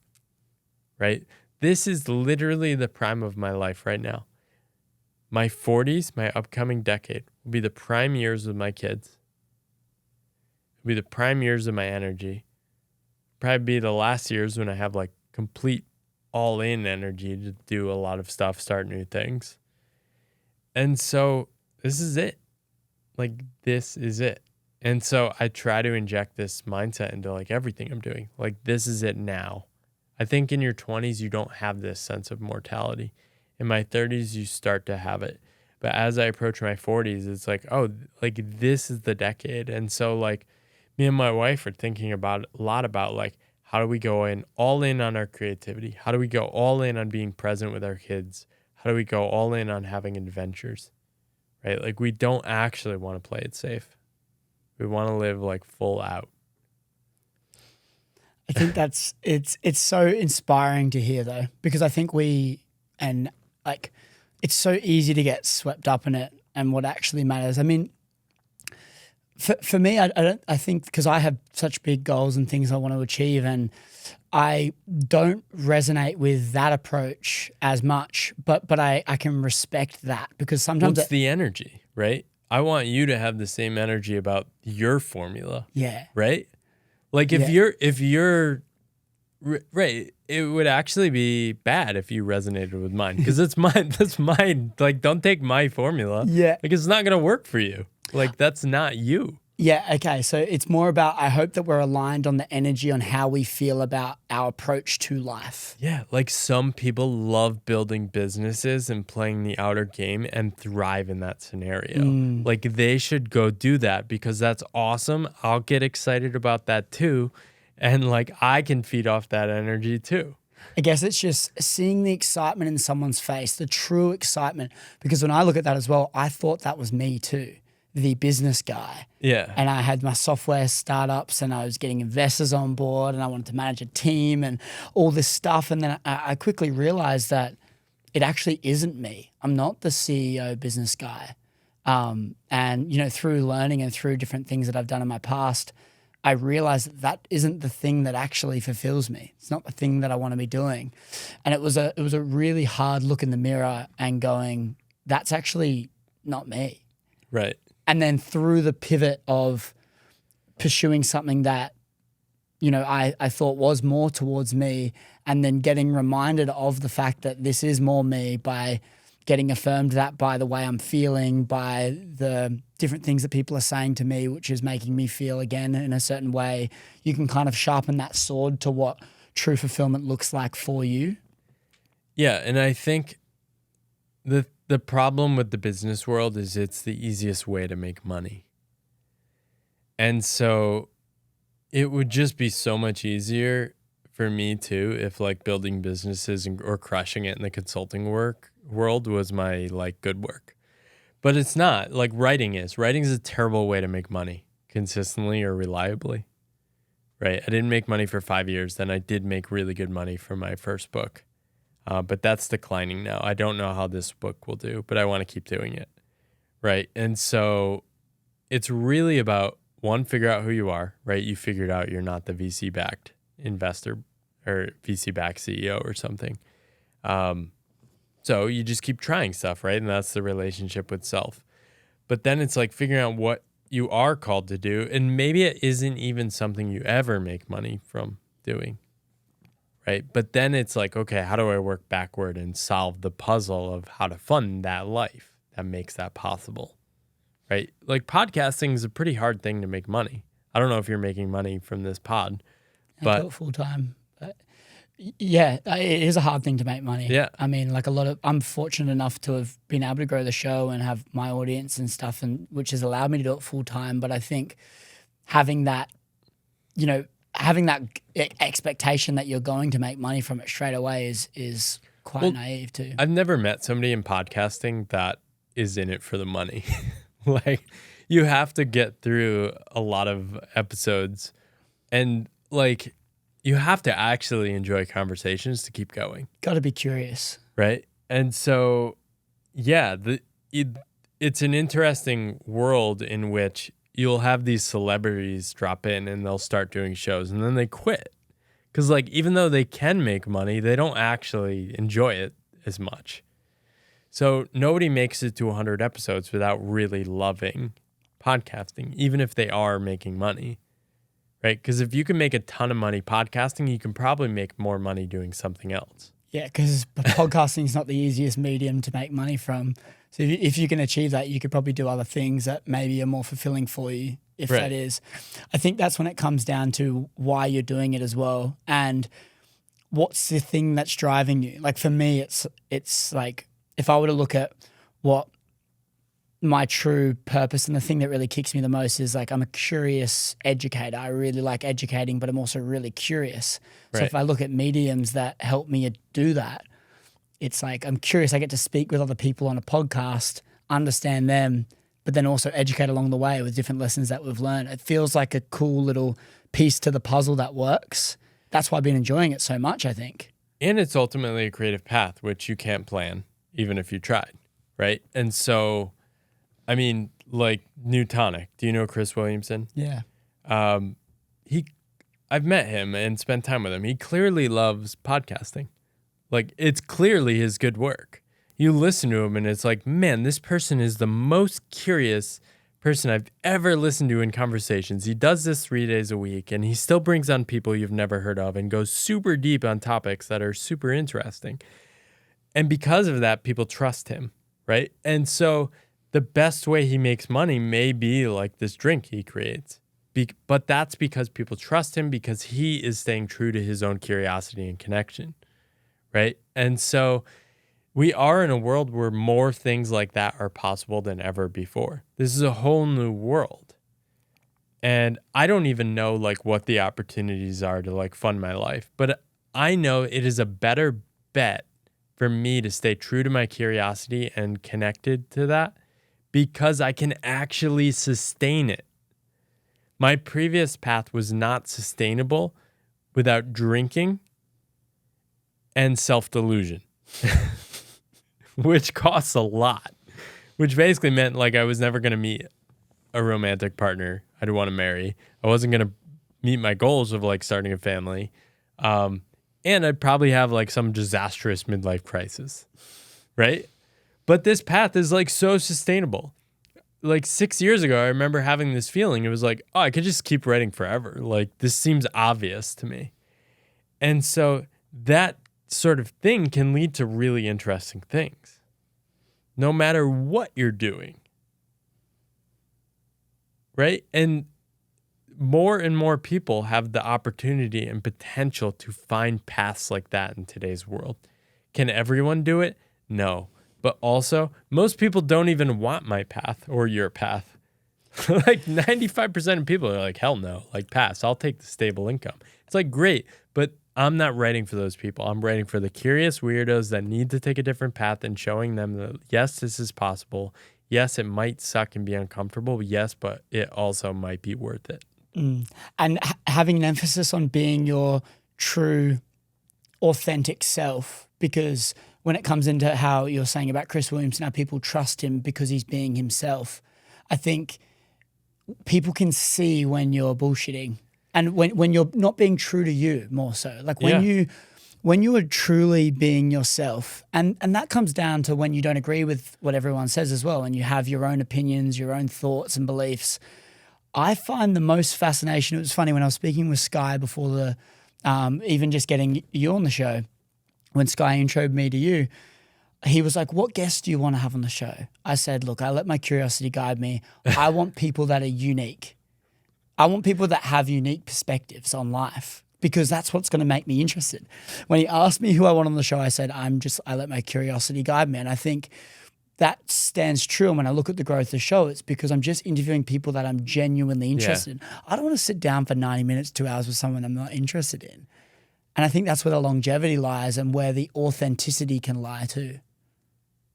Right? This is literally the prime of my life right now. My 40s, my upcoming decade, will be the prime years with my kids. It'll be the prime years of my energy. Probably be the last years when I have like complete all-in energy to do a lot of stuff, start new things. And so this is it. Like this is it. And so I try to inject this mindset into like everything I'm doing. Like this is it now. I think in your 20s, you don't have this sense of mortality. In my 30s, you start to have it. But as I approach my 40s, it's like, oh, like this is the decade. And so like me and my wife are thinking about a lot about like, how do we go all in on our creativity? How do we go all in on being present with our kids? How do we go all in on having adventures, right? Like we don't actually want to play it safe. We want to live like full out. I think it's so inspiring to hear though, because I think it's so easy to get swept up in it and what actually matters. I mean, for me, I think because I have such big goals and things I want to achieve, and I don't resonate with that approach as much, but I can respect that, because sometimes it's the energy, right? I want you to have the same energy about your formula. Yeah. Right? Like if you're right, it would actually be bad if you resonated with mine, because it's mine. That's mine. Like, don't take my formula. Yeah. Like, it's not going to work for you. Like, that's not you. Yeah, okay. So it's more about, I hope that we're aligned on the energy on how we feel about our approach to life. Yeah, like some people love building businesses and playing the outer game and thrive in that scenario. Like they should go do that because that's awesome. I'll get excited about that too. And like I can feed off that energy too. I guess it's just seeing the excitement in someone's face, the true excitement. Because when I look at that as well, I thought that was me too, the business guy. Yeah. And I had my software startups and I was getting investors on board and I wanted to manage a team and all this stuff. And then I quickly realized that it actually isn't me. I'm not the CEO business guy. And, you know, through learning and through different things that I've done in my past, I realized that that isn't the thing that actually fulfills me. It's not the thing that I want to be doing. And it was a really hard look in the mirror and going, that's actually not me. Right. And then through the pivot of pursuing something that, you know, I thought was more towards me, and then getting reminded of the fact that this is more me by getting affirmed that by the way I'm feeling, by the different things that people are saying to me, which is making me feel again in a certain way, you can kind of sharpen that sword to what true fulfillment looks like for you. Yeah, and I think the problem with the business world is it's the easiest way to make money. And so it would just be so much easier for me too if like building businesses or crushing it in the consulting world was my like good work. But it's not. Like writing is a terrible way to make money consistently or reliably. Right? I didn't make money for 5 years. Then I did make really good money for my first book. But that's declining now. I don't know how this book will do, but I want to keep doing it. Right? And so it's really about, one, figure out who you are, right? You figured out you're not the VC-backed investor or VC-backed CEO or something. So you just keep trying stuff, right? And that's the relationship with self. But then it's like figuring out what you are called to do. And maybe it isn't even something you ever make money from doing. Right. But then it's like, okay, how do I work backward and solve the puzzle of how to fund that life that makes that possible? Right. Like podcasting is a pretty hard thing to make money. I don't know if you're making money from this pod, but I do it full time. But yeah, it is a hard thing to make money. Yeah. I mean, like I'm fortunate enough to have been able to grow the show and have my audience and stuff, and which has allowed me to do it full time. But I think having that, you know, having that expectation that you're going to make money from it straight away is quite naive too. I've never met somebody in podcasting that is in it for the money. Like you have to get through a lot of episodes and like you have to actually enjoy conversations to keep going. Got to be curious. Right. And so, yeah, it's an interesting world in which you'll have these celebrities drop in and they'll start doing shows and then they quit. Because like, even though they can make money, they don't actually enjoy it as much. So nobody makes it to 100 episodes without really loving podcasting, even if they are making money, right? Because if you can make a ton of money podcasting, you can probably make more money doing something else. Yeah, because podcasting is not the easiest medium to make money from. So if you can achieve that, you could probably do other things that maybe are more fulfilling for you, if Right. that is. I think that's when it comes down to why you're doing it as well. And what's the thing that's driving you? Like for me, it's like if I were to look at what my true purpose and the thing that really kicks me the most is like I'm a curious educator. I really like educating, but I'm also really curious. So Right. if I look at mediums that help me do that, it's like I'm curious. I get to speak with other people on a podcast, understand them, but then also educate along the way with different lessons that we've learned. It feels like a cool little piece to the puzzle that works. That's why I've been enjoying it so much, I think. And it's ultimately a creative path, which you can't plan, even if you tried, right? And so, I mean, like Newtonic. Do you know Chris Williamson? Yeah. I've met him and spent time with him. He clearly loves podcasting. Like, it's clearly his good work. You listen to him and it's like, man, this person is the most curious person I've ever listened to in conversations. He does this 3 days a week and he still brings on people you've never heard of and goes super deep on topics that are super interesting. And because of that, people trust him, right? And so the best way he makes money may be like this drink he creates. But that's because people trust him because he is staying true to his own curiosity and connection, right? And so we are in a world where more things like that are possible than ever before. This is a whole new world. And I don't even know like what the opportunities are to like fund my life, but I know it is a better bet for me to stay true to my curiosity and connected to that because I can actually sustain it. My previous path was not sustainable without drinking and self-delusion, which costs a lot, which basically meant like I was never going to meet a romantic partner I'd want to marry. I wasn't going to meet my goals of like starting a family. And I'd probably have like some disastrous midlife crisis, right? But this path is like so sustainable. Like 6 years ago, I remember having this feeling. It was like, oh, I could just keep writing forever. Like this seems obvious to me. And so that sort of thing can lead to really interesting things, no matter what you're doing. Right? And more people have the opportunity and potential to find paths like that in today's world. Can everyone do it? No. But also, most people don't even want my path or your path. Like 95% of people are like, hell no, like pass. I'll take the stable income. It's like, great, but I'm not writing for those people. I'm writing for the curious weirdos that need to take a different path and showing them that, yes, this is possible. Yes, it might suck and be uncomfortable. Yes, but it also might be worth it. And having an emphasis on being your true, authentic self, because when it comes into how you're saying about Chris Williamson, how people trust him because he's being himself, I think people can see when you're bullshitting and when you're not being true to you more so. Like when you are truly being yourself, and that comes down to when you don't agree with what everyone says as well, and you have your own opinions, your own thoughts and beliefs. I find the most fascination, it was funny when I was speaking with Sky before the, even just getting you on the show, when Sky introed me to you, he was like, what guests do you want to have on the show? I said, look, I let my curiosity guide me. I want people that are unique. I want people that have unique perspectives on life because that's what's going to make me interested. When he asked me who I want on the show, I said, I let my curiosity guide me. And I think that stands true. And when I look at the growth of the show, it's because I'm just interviewing people that I'm genuinely interested in. I don't want to sit down for 90 minutes, 2 hours with someone I'm not interested in. And I think that's where the longevity lies and where the authenticity can lie too.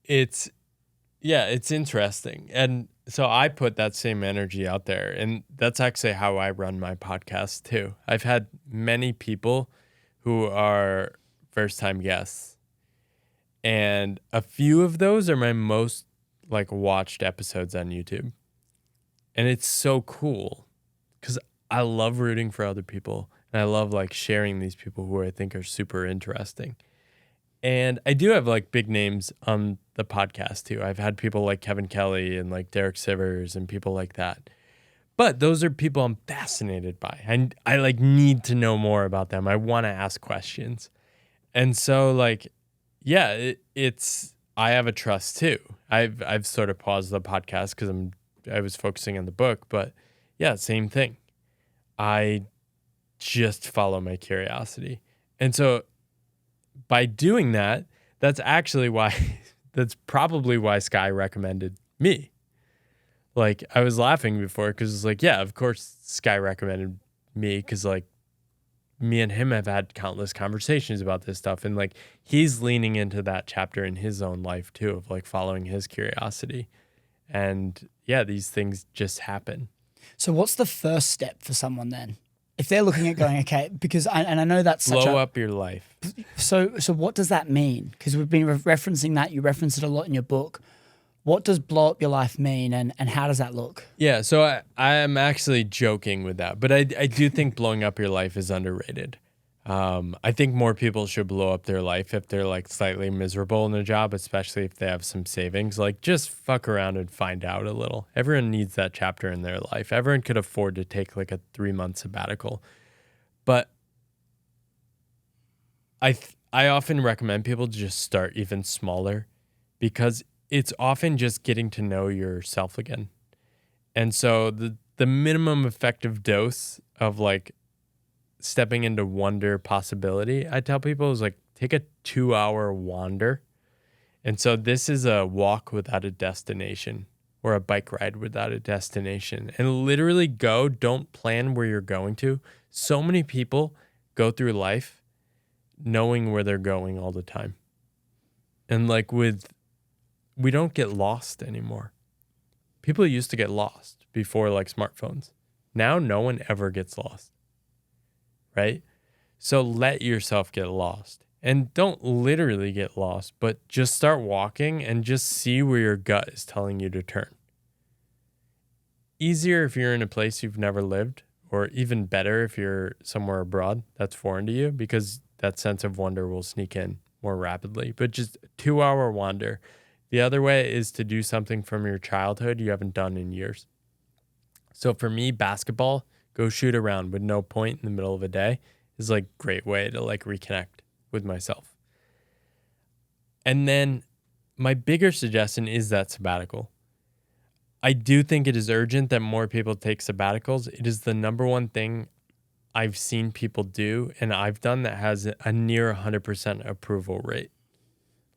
It's interesting. And so I put that same energy out there. And that's actually how I run my podcast too. I've had many people who are first-time guests. And a few of those are my most like watched episodes on YouTube. And it's so cool because I love rooting for other people. And I love like sharing these people who I think are super interesting. And I do have like big names on the podcast too. I've had people like Kevin Kelly and like Derek Sivers and people like that. But those are people I'm fascinated by. And I like need to know more about them. I want to ask questions. And so like, yeah, I have a trust too. I've sort of paused the podcast because I was focusing on the book, but yeah, same thing. I just follow my curiosity. And so by doing that, that's probably why Sky recommended me. Like I was laughing before because it's like, yeah, of course Sky recommended me because like me and him have had countless conversations about this stuff. And like he's leaning into that chapter in his own life too, of like following his curiosity. And yeah, these things just happen. So what's the first step for someone then? If they're looking at going, okay, because I know that's such blow up your life. So what does that mean? Because we've been referencing that. You reference it a lot in your book. What does blow up your life mean and how does that look? Yeah, so I am actually joking with that, but I do think blowing up your life is underrated. I think more people should blow up their life if they're like slightly miserable in a job, especially if they have some savings. Like just fuck around and find out a little. Everyone needs that chapter in their life. Everyone could afford to take like a 3-month sabbatical. But I often recommend people to just start even smaller because it's often just getting to know yourself again. And so the minimum effective dose of like stepping into wonder possibility, I tell people, is like take a 2-hour wander. And so this is a walk without a destination or a bike ride without a destination. And literally go, don't plan where you're going to. So many people go through life knowing where they're going all the time. And like we don't get lost anymore. People used to get lost before like smartphones. Now no one ever gets lost, right? So let yourself get lost. And don't literally get lost, but just start walking and just see where your gut is telling you to turn. Easier if you're in a place you've never lived, or even better if you're somewhere abroad that's foreign to you, because that sense of wonder will sneak in more rapidly. But just 2-hour wander. The other way is to do something from your childhood you haven't done in years. So for me, basketball, go shoot around with no point in the middle of a day is like a great way to like reconnect with myself. And then my bigger suggestion is that sabbatical. I do think it is urgent that more people take sabbaticals. It is the number one thing I've seen people do and I've done that has a near 100% approval rate.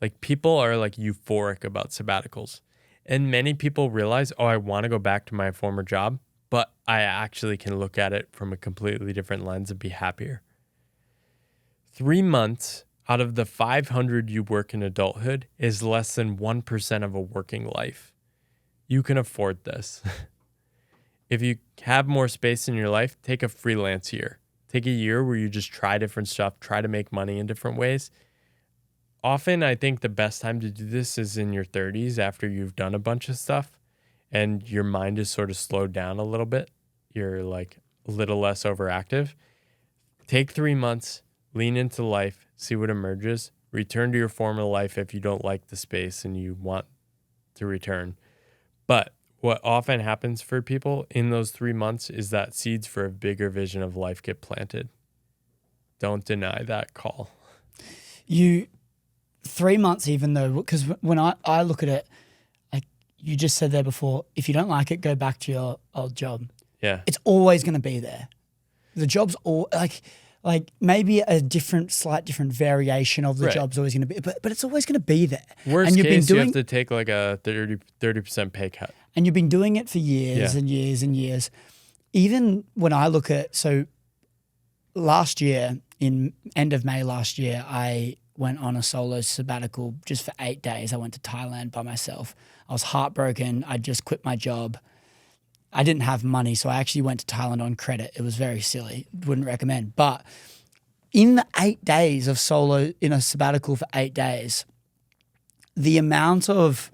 Like people are like euphoric about sabbaticals. And many people realize, oh, I want to go back to my former job, but I actually can look at it from a completely different lens and be happier. 3 months out of the 500 you work in adulthood is less than 1% of a working life. You can afford this. If you have more space in your life, take a freelance year. Take a year where you just try different stuff, try to make money in different ways. Often, I think the best time to do this is in your 30s after you've done a bunch of stuff and your mind is sort of slowed down a little bit. You're like a little less overactive. Take 3 months. Lean into life, see what emerges, return to your former life if you don't like the space and you want to return. But what often happens for people in those 3 months is that seeds for a bigger vision of life get planted. Don't deny that call. 3 months, even though, because when I look at it, like you just said there before, if you don't like it, go back to your old job. Yeah. It's always going to be there. The job's all like maybe a slight different variation of the job's always going to be, but it's always going to be there. Worst and case, you have to take like a 30% pay cut. And you've been doing it for years and years and years. Even when I look at, so last year, in end of May last year, I went on a solo sabbatical just for 8 days. I went to Thailand by myself. I was heartbroken. I just quit my job. I didn't have money, so I actually went to Thailand on credit. It was very silly. Wouldn't recommend. But in the 8 days of solo, in a sabbatical for 8 days, the amount of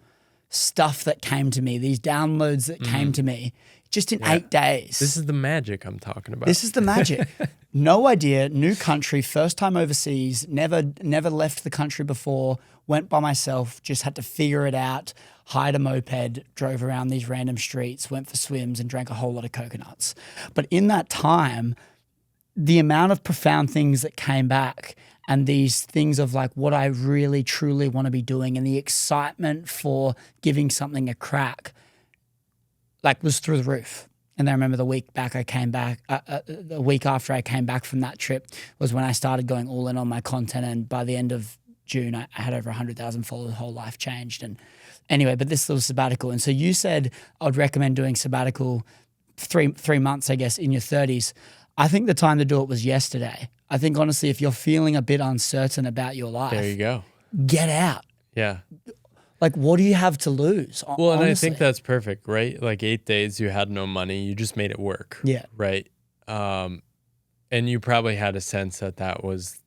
stuff that came to me, these downloads that came to me, just in 8 days. This is the magic I'm talking about. This is the magic. No idea, new country, first time overseas, never left the country before, went by myself, just had to figure it out, hired a moped, drove around these random streets, went for swims and drank a whole lot of coconuts. But in that time, the amount of profound things that came back and these things of like what I really truly want to be doing and the excitement for giving something a crack, like was through the roof. And I remember the week after I came back from that trip was when I started going all in on my content. And by the end of June, I had over 100,000 followers, whole life changed. And anyway, but this little sabbatical. And so you said I'd recommend doing sabbatical three months, I guess, in your 30s. I think the time to do it was yesterday. I think honestly, if you're feeling a bit uncertain about your life, there you go. Get out. Yeah. Like, what do you have to lose? Well, honestly? and I think that's perfect, right? Like 8 days, you had no money. You just made it work. Yeah. Right. And you probably had a sense that that was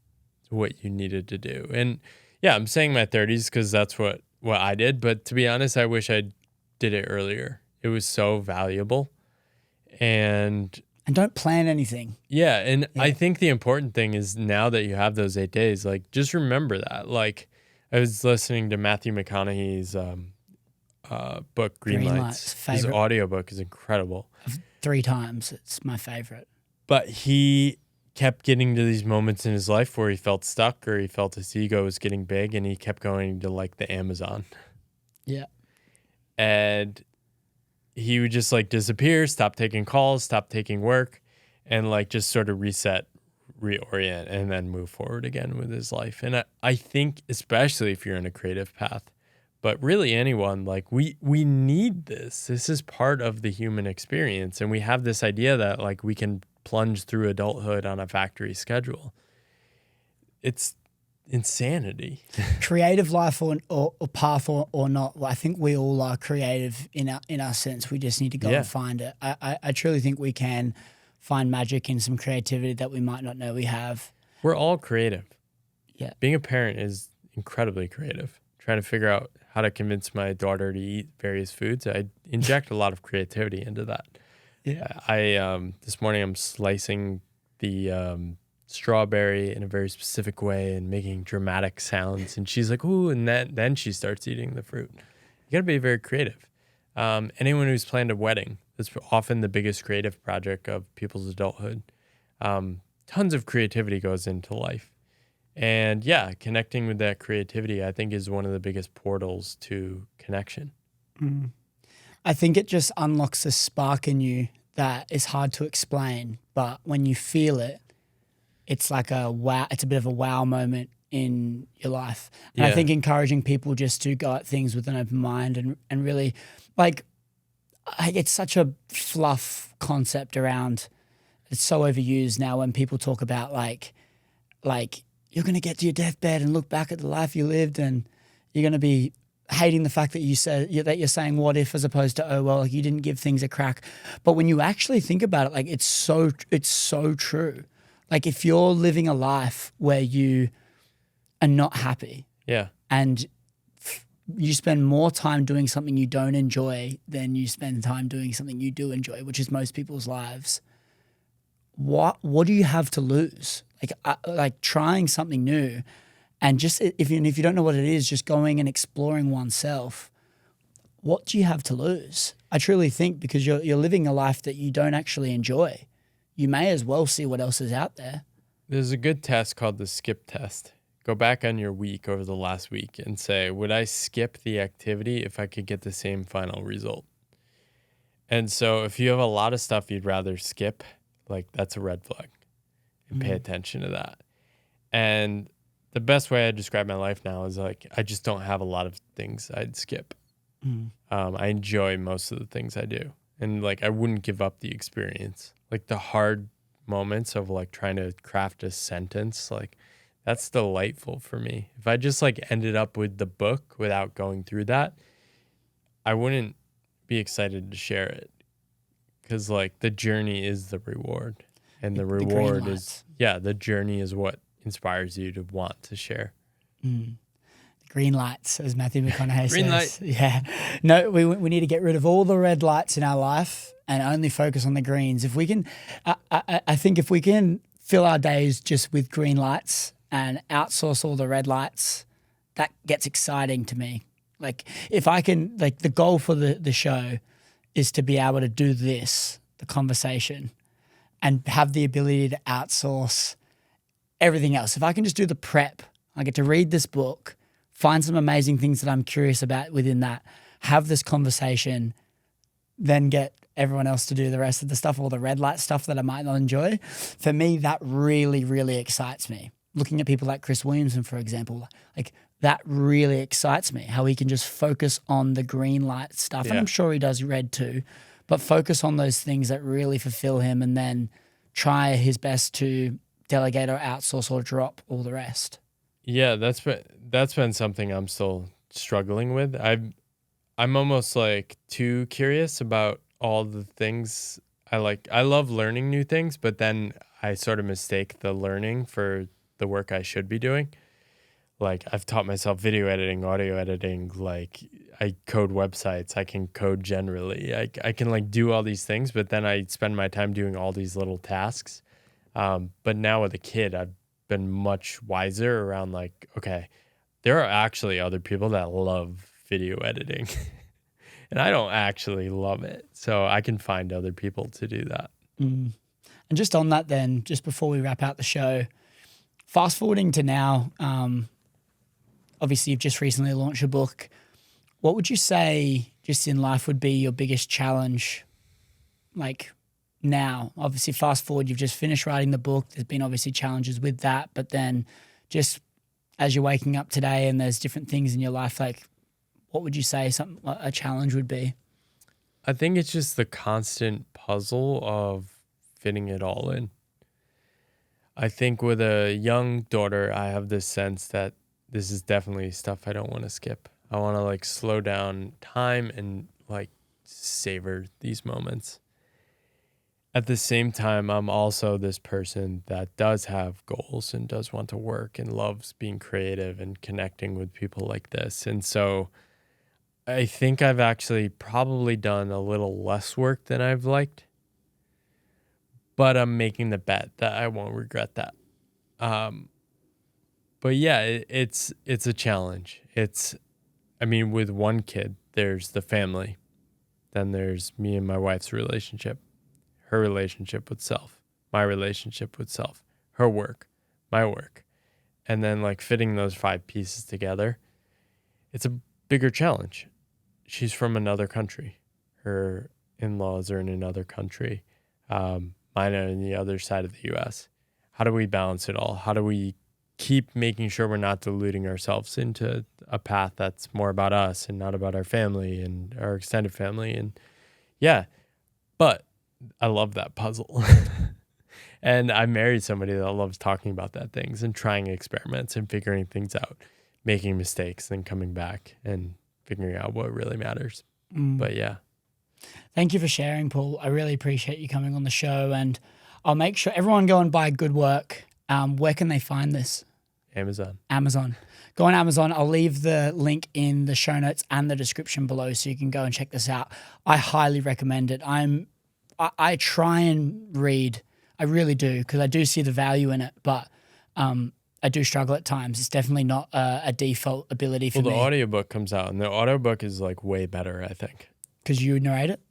what you needed to do. And yeah, I'm saying my 30s because that's what I did. But to be honest, I wish I did it earlier. It was so valuable. And don't plan anything. Yeah. And I think the important thing is now that you have those 8 days, like just remember that. Like I was listening to Matthew McConaughey's book, Green Lights. His audiobook is incredible. 3 times. It's my favorite. But he kept getting to these moments in his life where he felt stuck or he felt his ego was getting big and he kept going to like the Amazon. Yeah. And he would just like disappear, stop taking calls, stop taking work, and like just sort of reset, reorient, and then move forward again with his life. And I think, especially if you're in a creative path, but really anyone, like we need this. This is part of the human experience. And we have this idea that like we can plunge through adulthood on a factory schedule. It's insanity. Creative life or path or not, well, I think we all are creative in our sense. We just need to go and find it. I truly think we can find magic in some creativity that we might not know we have. We're all creative. Yeah. Being a parent is incredibly creative. Trying to figure out how to convince my daughter to eat various foods, I inject a lot of creativity into that. Yeah. I this morning I'm slicing the strawberry in a very specific way and making dramatic sounds, and she's like, "Ooh!" And then she starts eating the fruit. You got to be very creative. Anyone who's planned a wedding, that's often the biggest creative project of people's adulthood. Tons of creativity goes into life. And yeah, connecting with that creativity, I think, is one of the biggest portals to connection. Mm. I think it just unlocks a spark in you that is hard to explain, but when you feel it, it's like a wow. It's a bit of a wow moment in your life. And I think encouraging people just to go at things with an open mind and really, like, it's such a fluff concept around. It's so overused now when people talk about like you're going to get to your deathbed and look back at the life you lived, and you're going to be hating the fact that you're saying what if as opposed to, oh, well, like, you didn't give things a crack. But when you actually think about it, like, it's so true. Like, if you're living a life where you are not happy, and you spend more time doing something you don't enjoy than you spend time doing something you do enjoy, which is most people's lives, what do you have to lose? Like trying something new, and just if you don't know what it is, just going and exploring oneself. What do you have to lose? I truly think, because you're living a life that you don't actually enjoy, you may as well see what else is out there. There's a good test called the skip test. Go back on your week over the last week and say, would I skip the activity if I could get the same final result? And so if you have a lot of stuff you'd rather skip, like, that's a red flag. And pay attention to that. And the best way I describe my life now is like, I just don't have a lot of things I'd skip. I enjoy most of the things I do. And like, I wouldn't give up the experience. Like the hard moments of like trying to craft a sentence, like that's delightful for me. If I just like ended up with the book without going through that, I wouldn't be excited to share it. Because like the journey is the reward. And the reward is, the journey is what inspires you to want to share. Green lights, as Matthew McConaughey Green says. light. Yeah. No, we need to get rid of all the red lights in our life and only focus on the greens. If we can, I think if we can fill our days just with green lights and outsource all the red lights, that gets exciting to me. Like, if I can, like, the goal for the show is to be able to do this, the conversation, and have the ability to outsource everything else. If I can just do the prep, I get to read this book, find some amazing things that I'm curious about within that, have this conversation, then get everyone else to do the rest of the stuff, all the red light stuff that I might not enjoy. For me, that really, really excites me. Looking at people like Chris Williamson, for example, like, that really excites me, how he can just focus on the green light stuff. And I'm sure he does red too, but focus on those things that really fulfill him, and then try his best to delegate or outsource or drop all the rest. Yeah, that's been something I'm still struggling with. I'm almost like too curious about all the things I like. I love learning new things, but then I sort of mistake the learning for the work I should be doing. Like, I've taught myself video editing, audio editing, like I code websites, I can code generally. I can like do all these things, but then I spend my time doing all these little tasks. But now with a kid, I've been much wiser around like, okay, there are actually other people that love video editing and I don't actually love it. So I can find other people to do that. And just on that then, just before we wrap out the show, fast forwarding to now, obviously you've just recently launched a book. what would you say just in life would be your biggest challenge? Like now, obviously fast forward, you've just finished writing the book. There's been obviously challenges with that, but then just as you're waking up today and there's different things in your life, like what would you say a challenge would be? I think it's just the constant puzzle of fitting it all in. I think with a young daughter, I have this sense that this is definitely stuff I don't want to skip. I want to like slow down time and like savor these moments. At the same time, I'm also this person that does have goals and does want to work and loves being creative and connecting with people like this. And so I think I've actually probably done a little less work than I've liked, but I'm making the bet that I won't regret that. But yeah, it's a challenge. With one kid, there's the family. Then there's me and my wife's relationship, her relationship with self, my relationship with self, her work, my work. And then like fitting those 5 pieces together, it's a bigger challenge. She's from another country. Her in-laws are in another country. Mine are on the other side of the U.S. How do we balance it all? How do we keep making sure we're not diluting ourselves into a path that's more about us and not about our family and our extended family? And yeah, but I love that puzzle. And I married somebody that loves talking about that things and trying experiments and figuring things out, making mistakes, then coming back and figuring out what really matters. But yeah. Thank you for sharing, Paul. I really appreciate you coming on the show, and I'll make sure everyone go and buy good work. Where can they find this? Amazon. Go on Amazon. I'll leave the link in the show notes and the description below so you can go and check this out. I highly recommend it. I try and read. I really do, because I do see the value in it, but I do struggle at times. It's definitely not a default ability for me. Well, the audiobook comes out, and the audiobook is like way better, I think. Because you narrate it?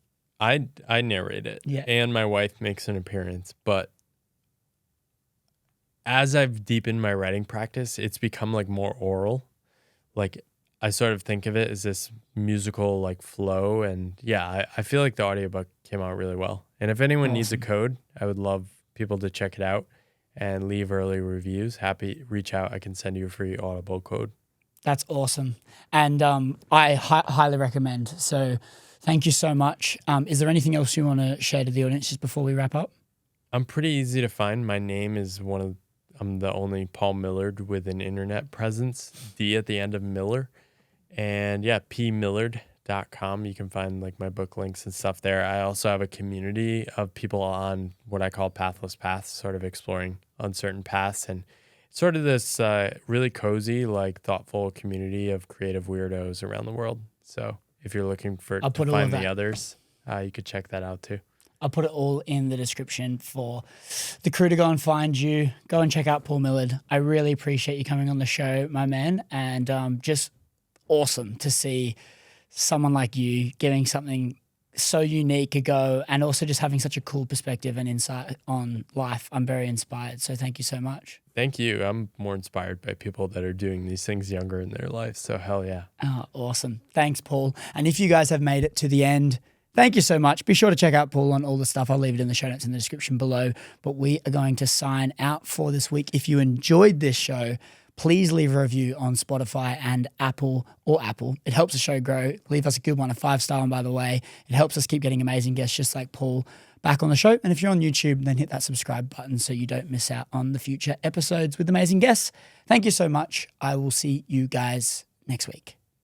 I narrate it, yeah, and my wife makes an appearance, but as I've deepened my writing practice, it's become like more oral. Like I sort of think of it as this musical like flow, and yeah, I feel like the audiobook came out really well. And if anyone needs a code, I would love people to check it out and leave early reviews. Reach out. I can send you a free Audible code. That's awesome. And I highly recommend. So thank you so much. Is there anything else you want to share to the audience just before we wrap up? I'm pretty easy to find. My name is I'm the only Paul Millard with an internet presence, D at the end of Miller. And yeah, pmillard.com. You can find like my book links and stuff there. I also have a community of people on what I call Pathless Path, sort of exploring uncertain paths, and sort of this really cozy, like thoughtful community of creative weirdos around the world. So if you're looking to find the others, you could check that out too. I'll put it all in the description for the crew to go and find you. Go and check out Paul Millard. I really appreciate you coming on the show, my man, and just awesome to see someone like you giving something so unique a go, and also just having such a cool perspective and insight on life. I'm very inspired. So thank you so much. Thank you. I'm more inspired by people that are doing these things younger in their life. So hell yeah. Oh, awesome. Thanks, Paul. And if you guys have made it to the end, thank you so much. Be sure to check out Paul on all the stuff. I'll leave it in the show notes in the description below. But we are going to sign out for this week. If you enjoyed this show, please leave a review on Spotify and Apple. It helps the show grow. Leave us a good one, a 5-star one, by the way. It helps us keep getting amazing guests just like Paul back on the show. And if you're on YouTube, then hit that subscribe button so you don't miss out on the future episodes with amazing guests. Thank you so much. I will see you guys next week.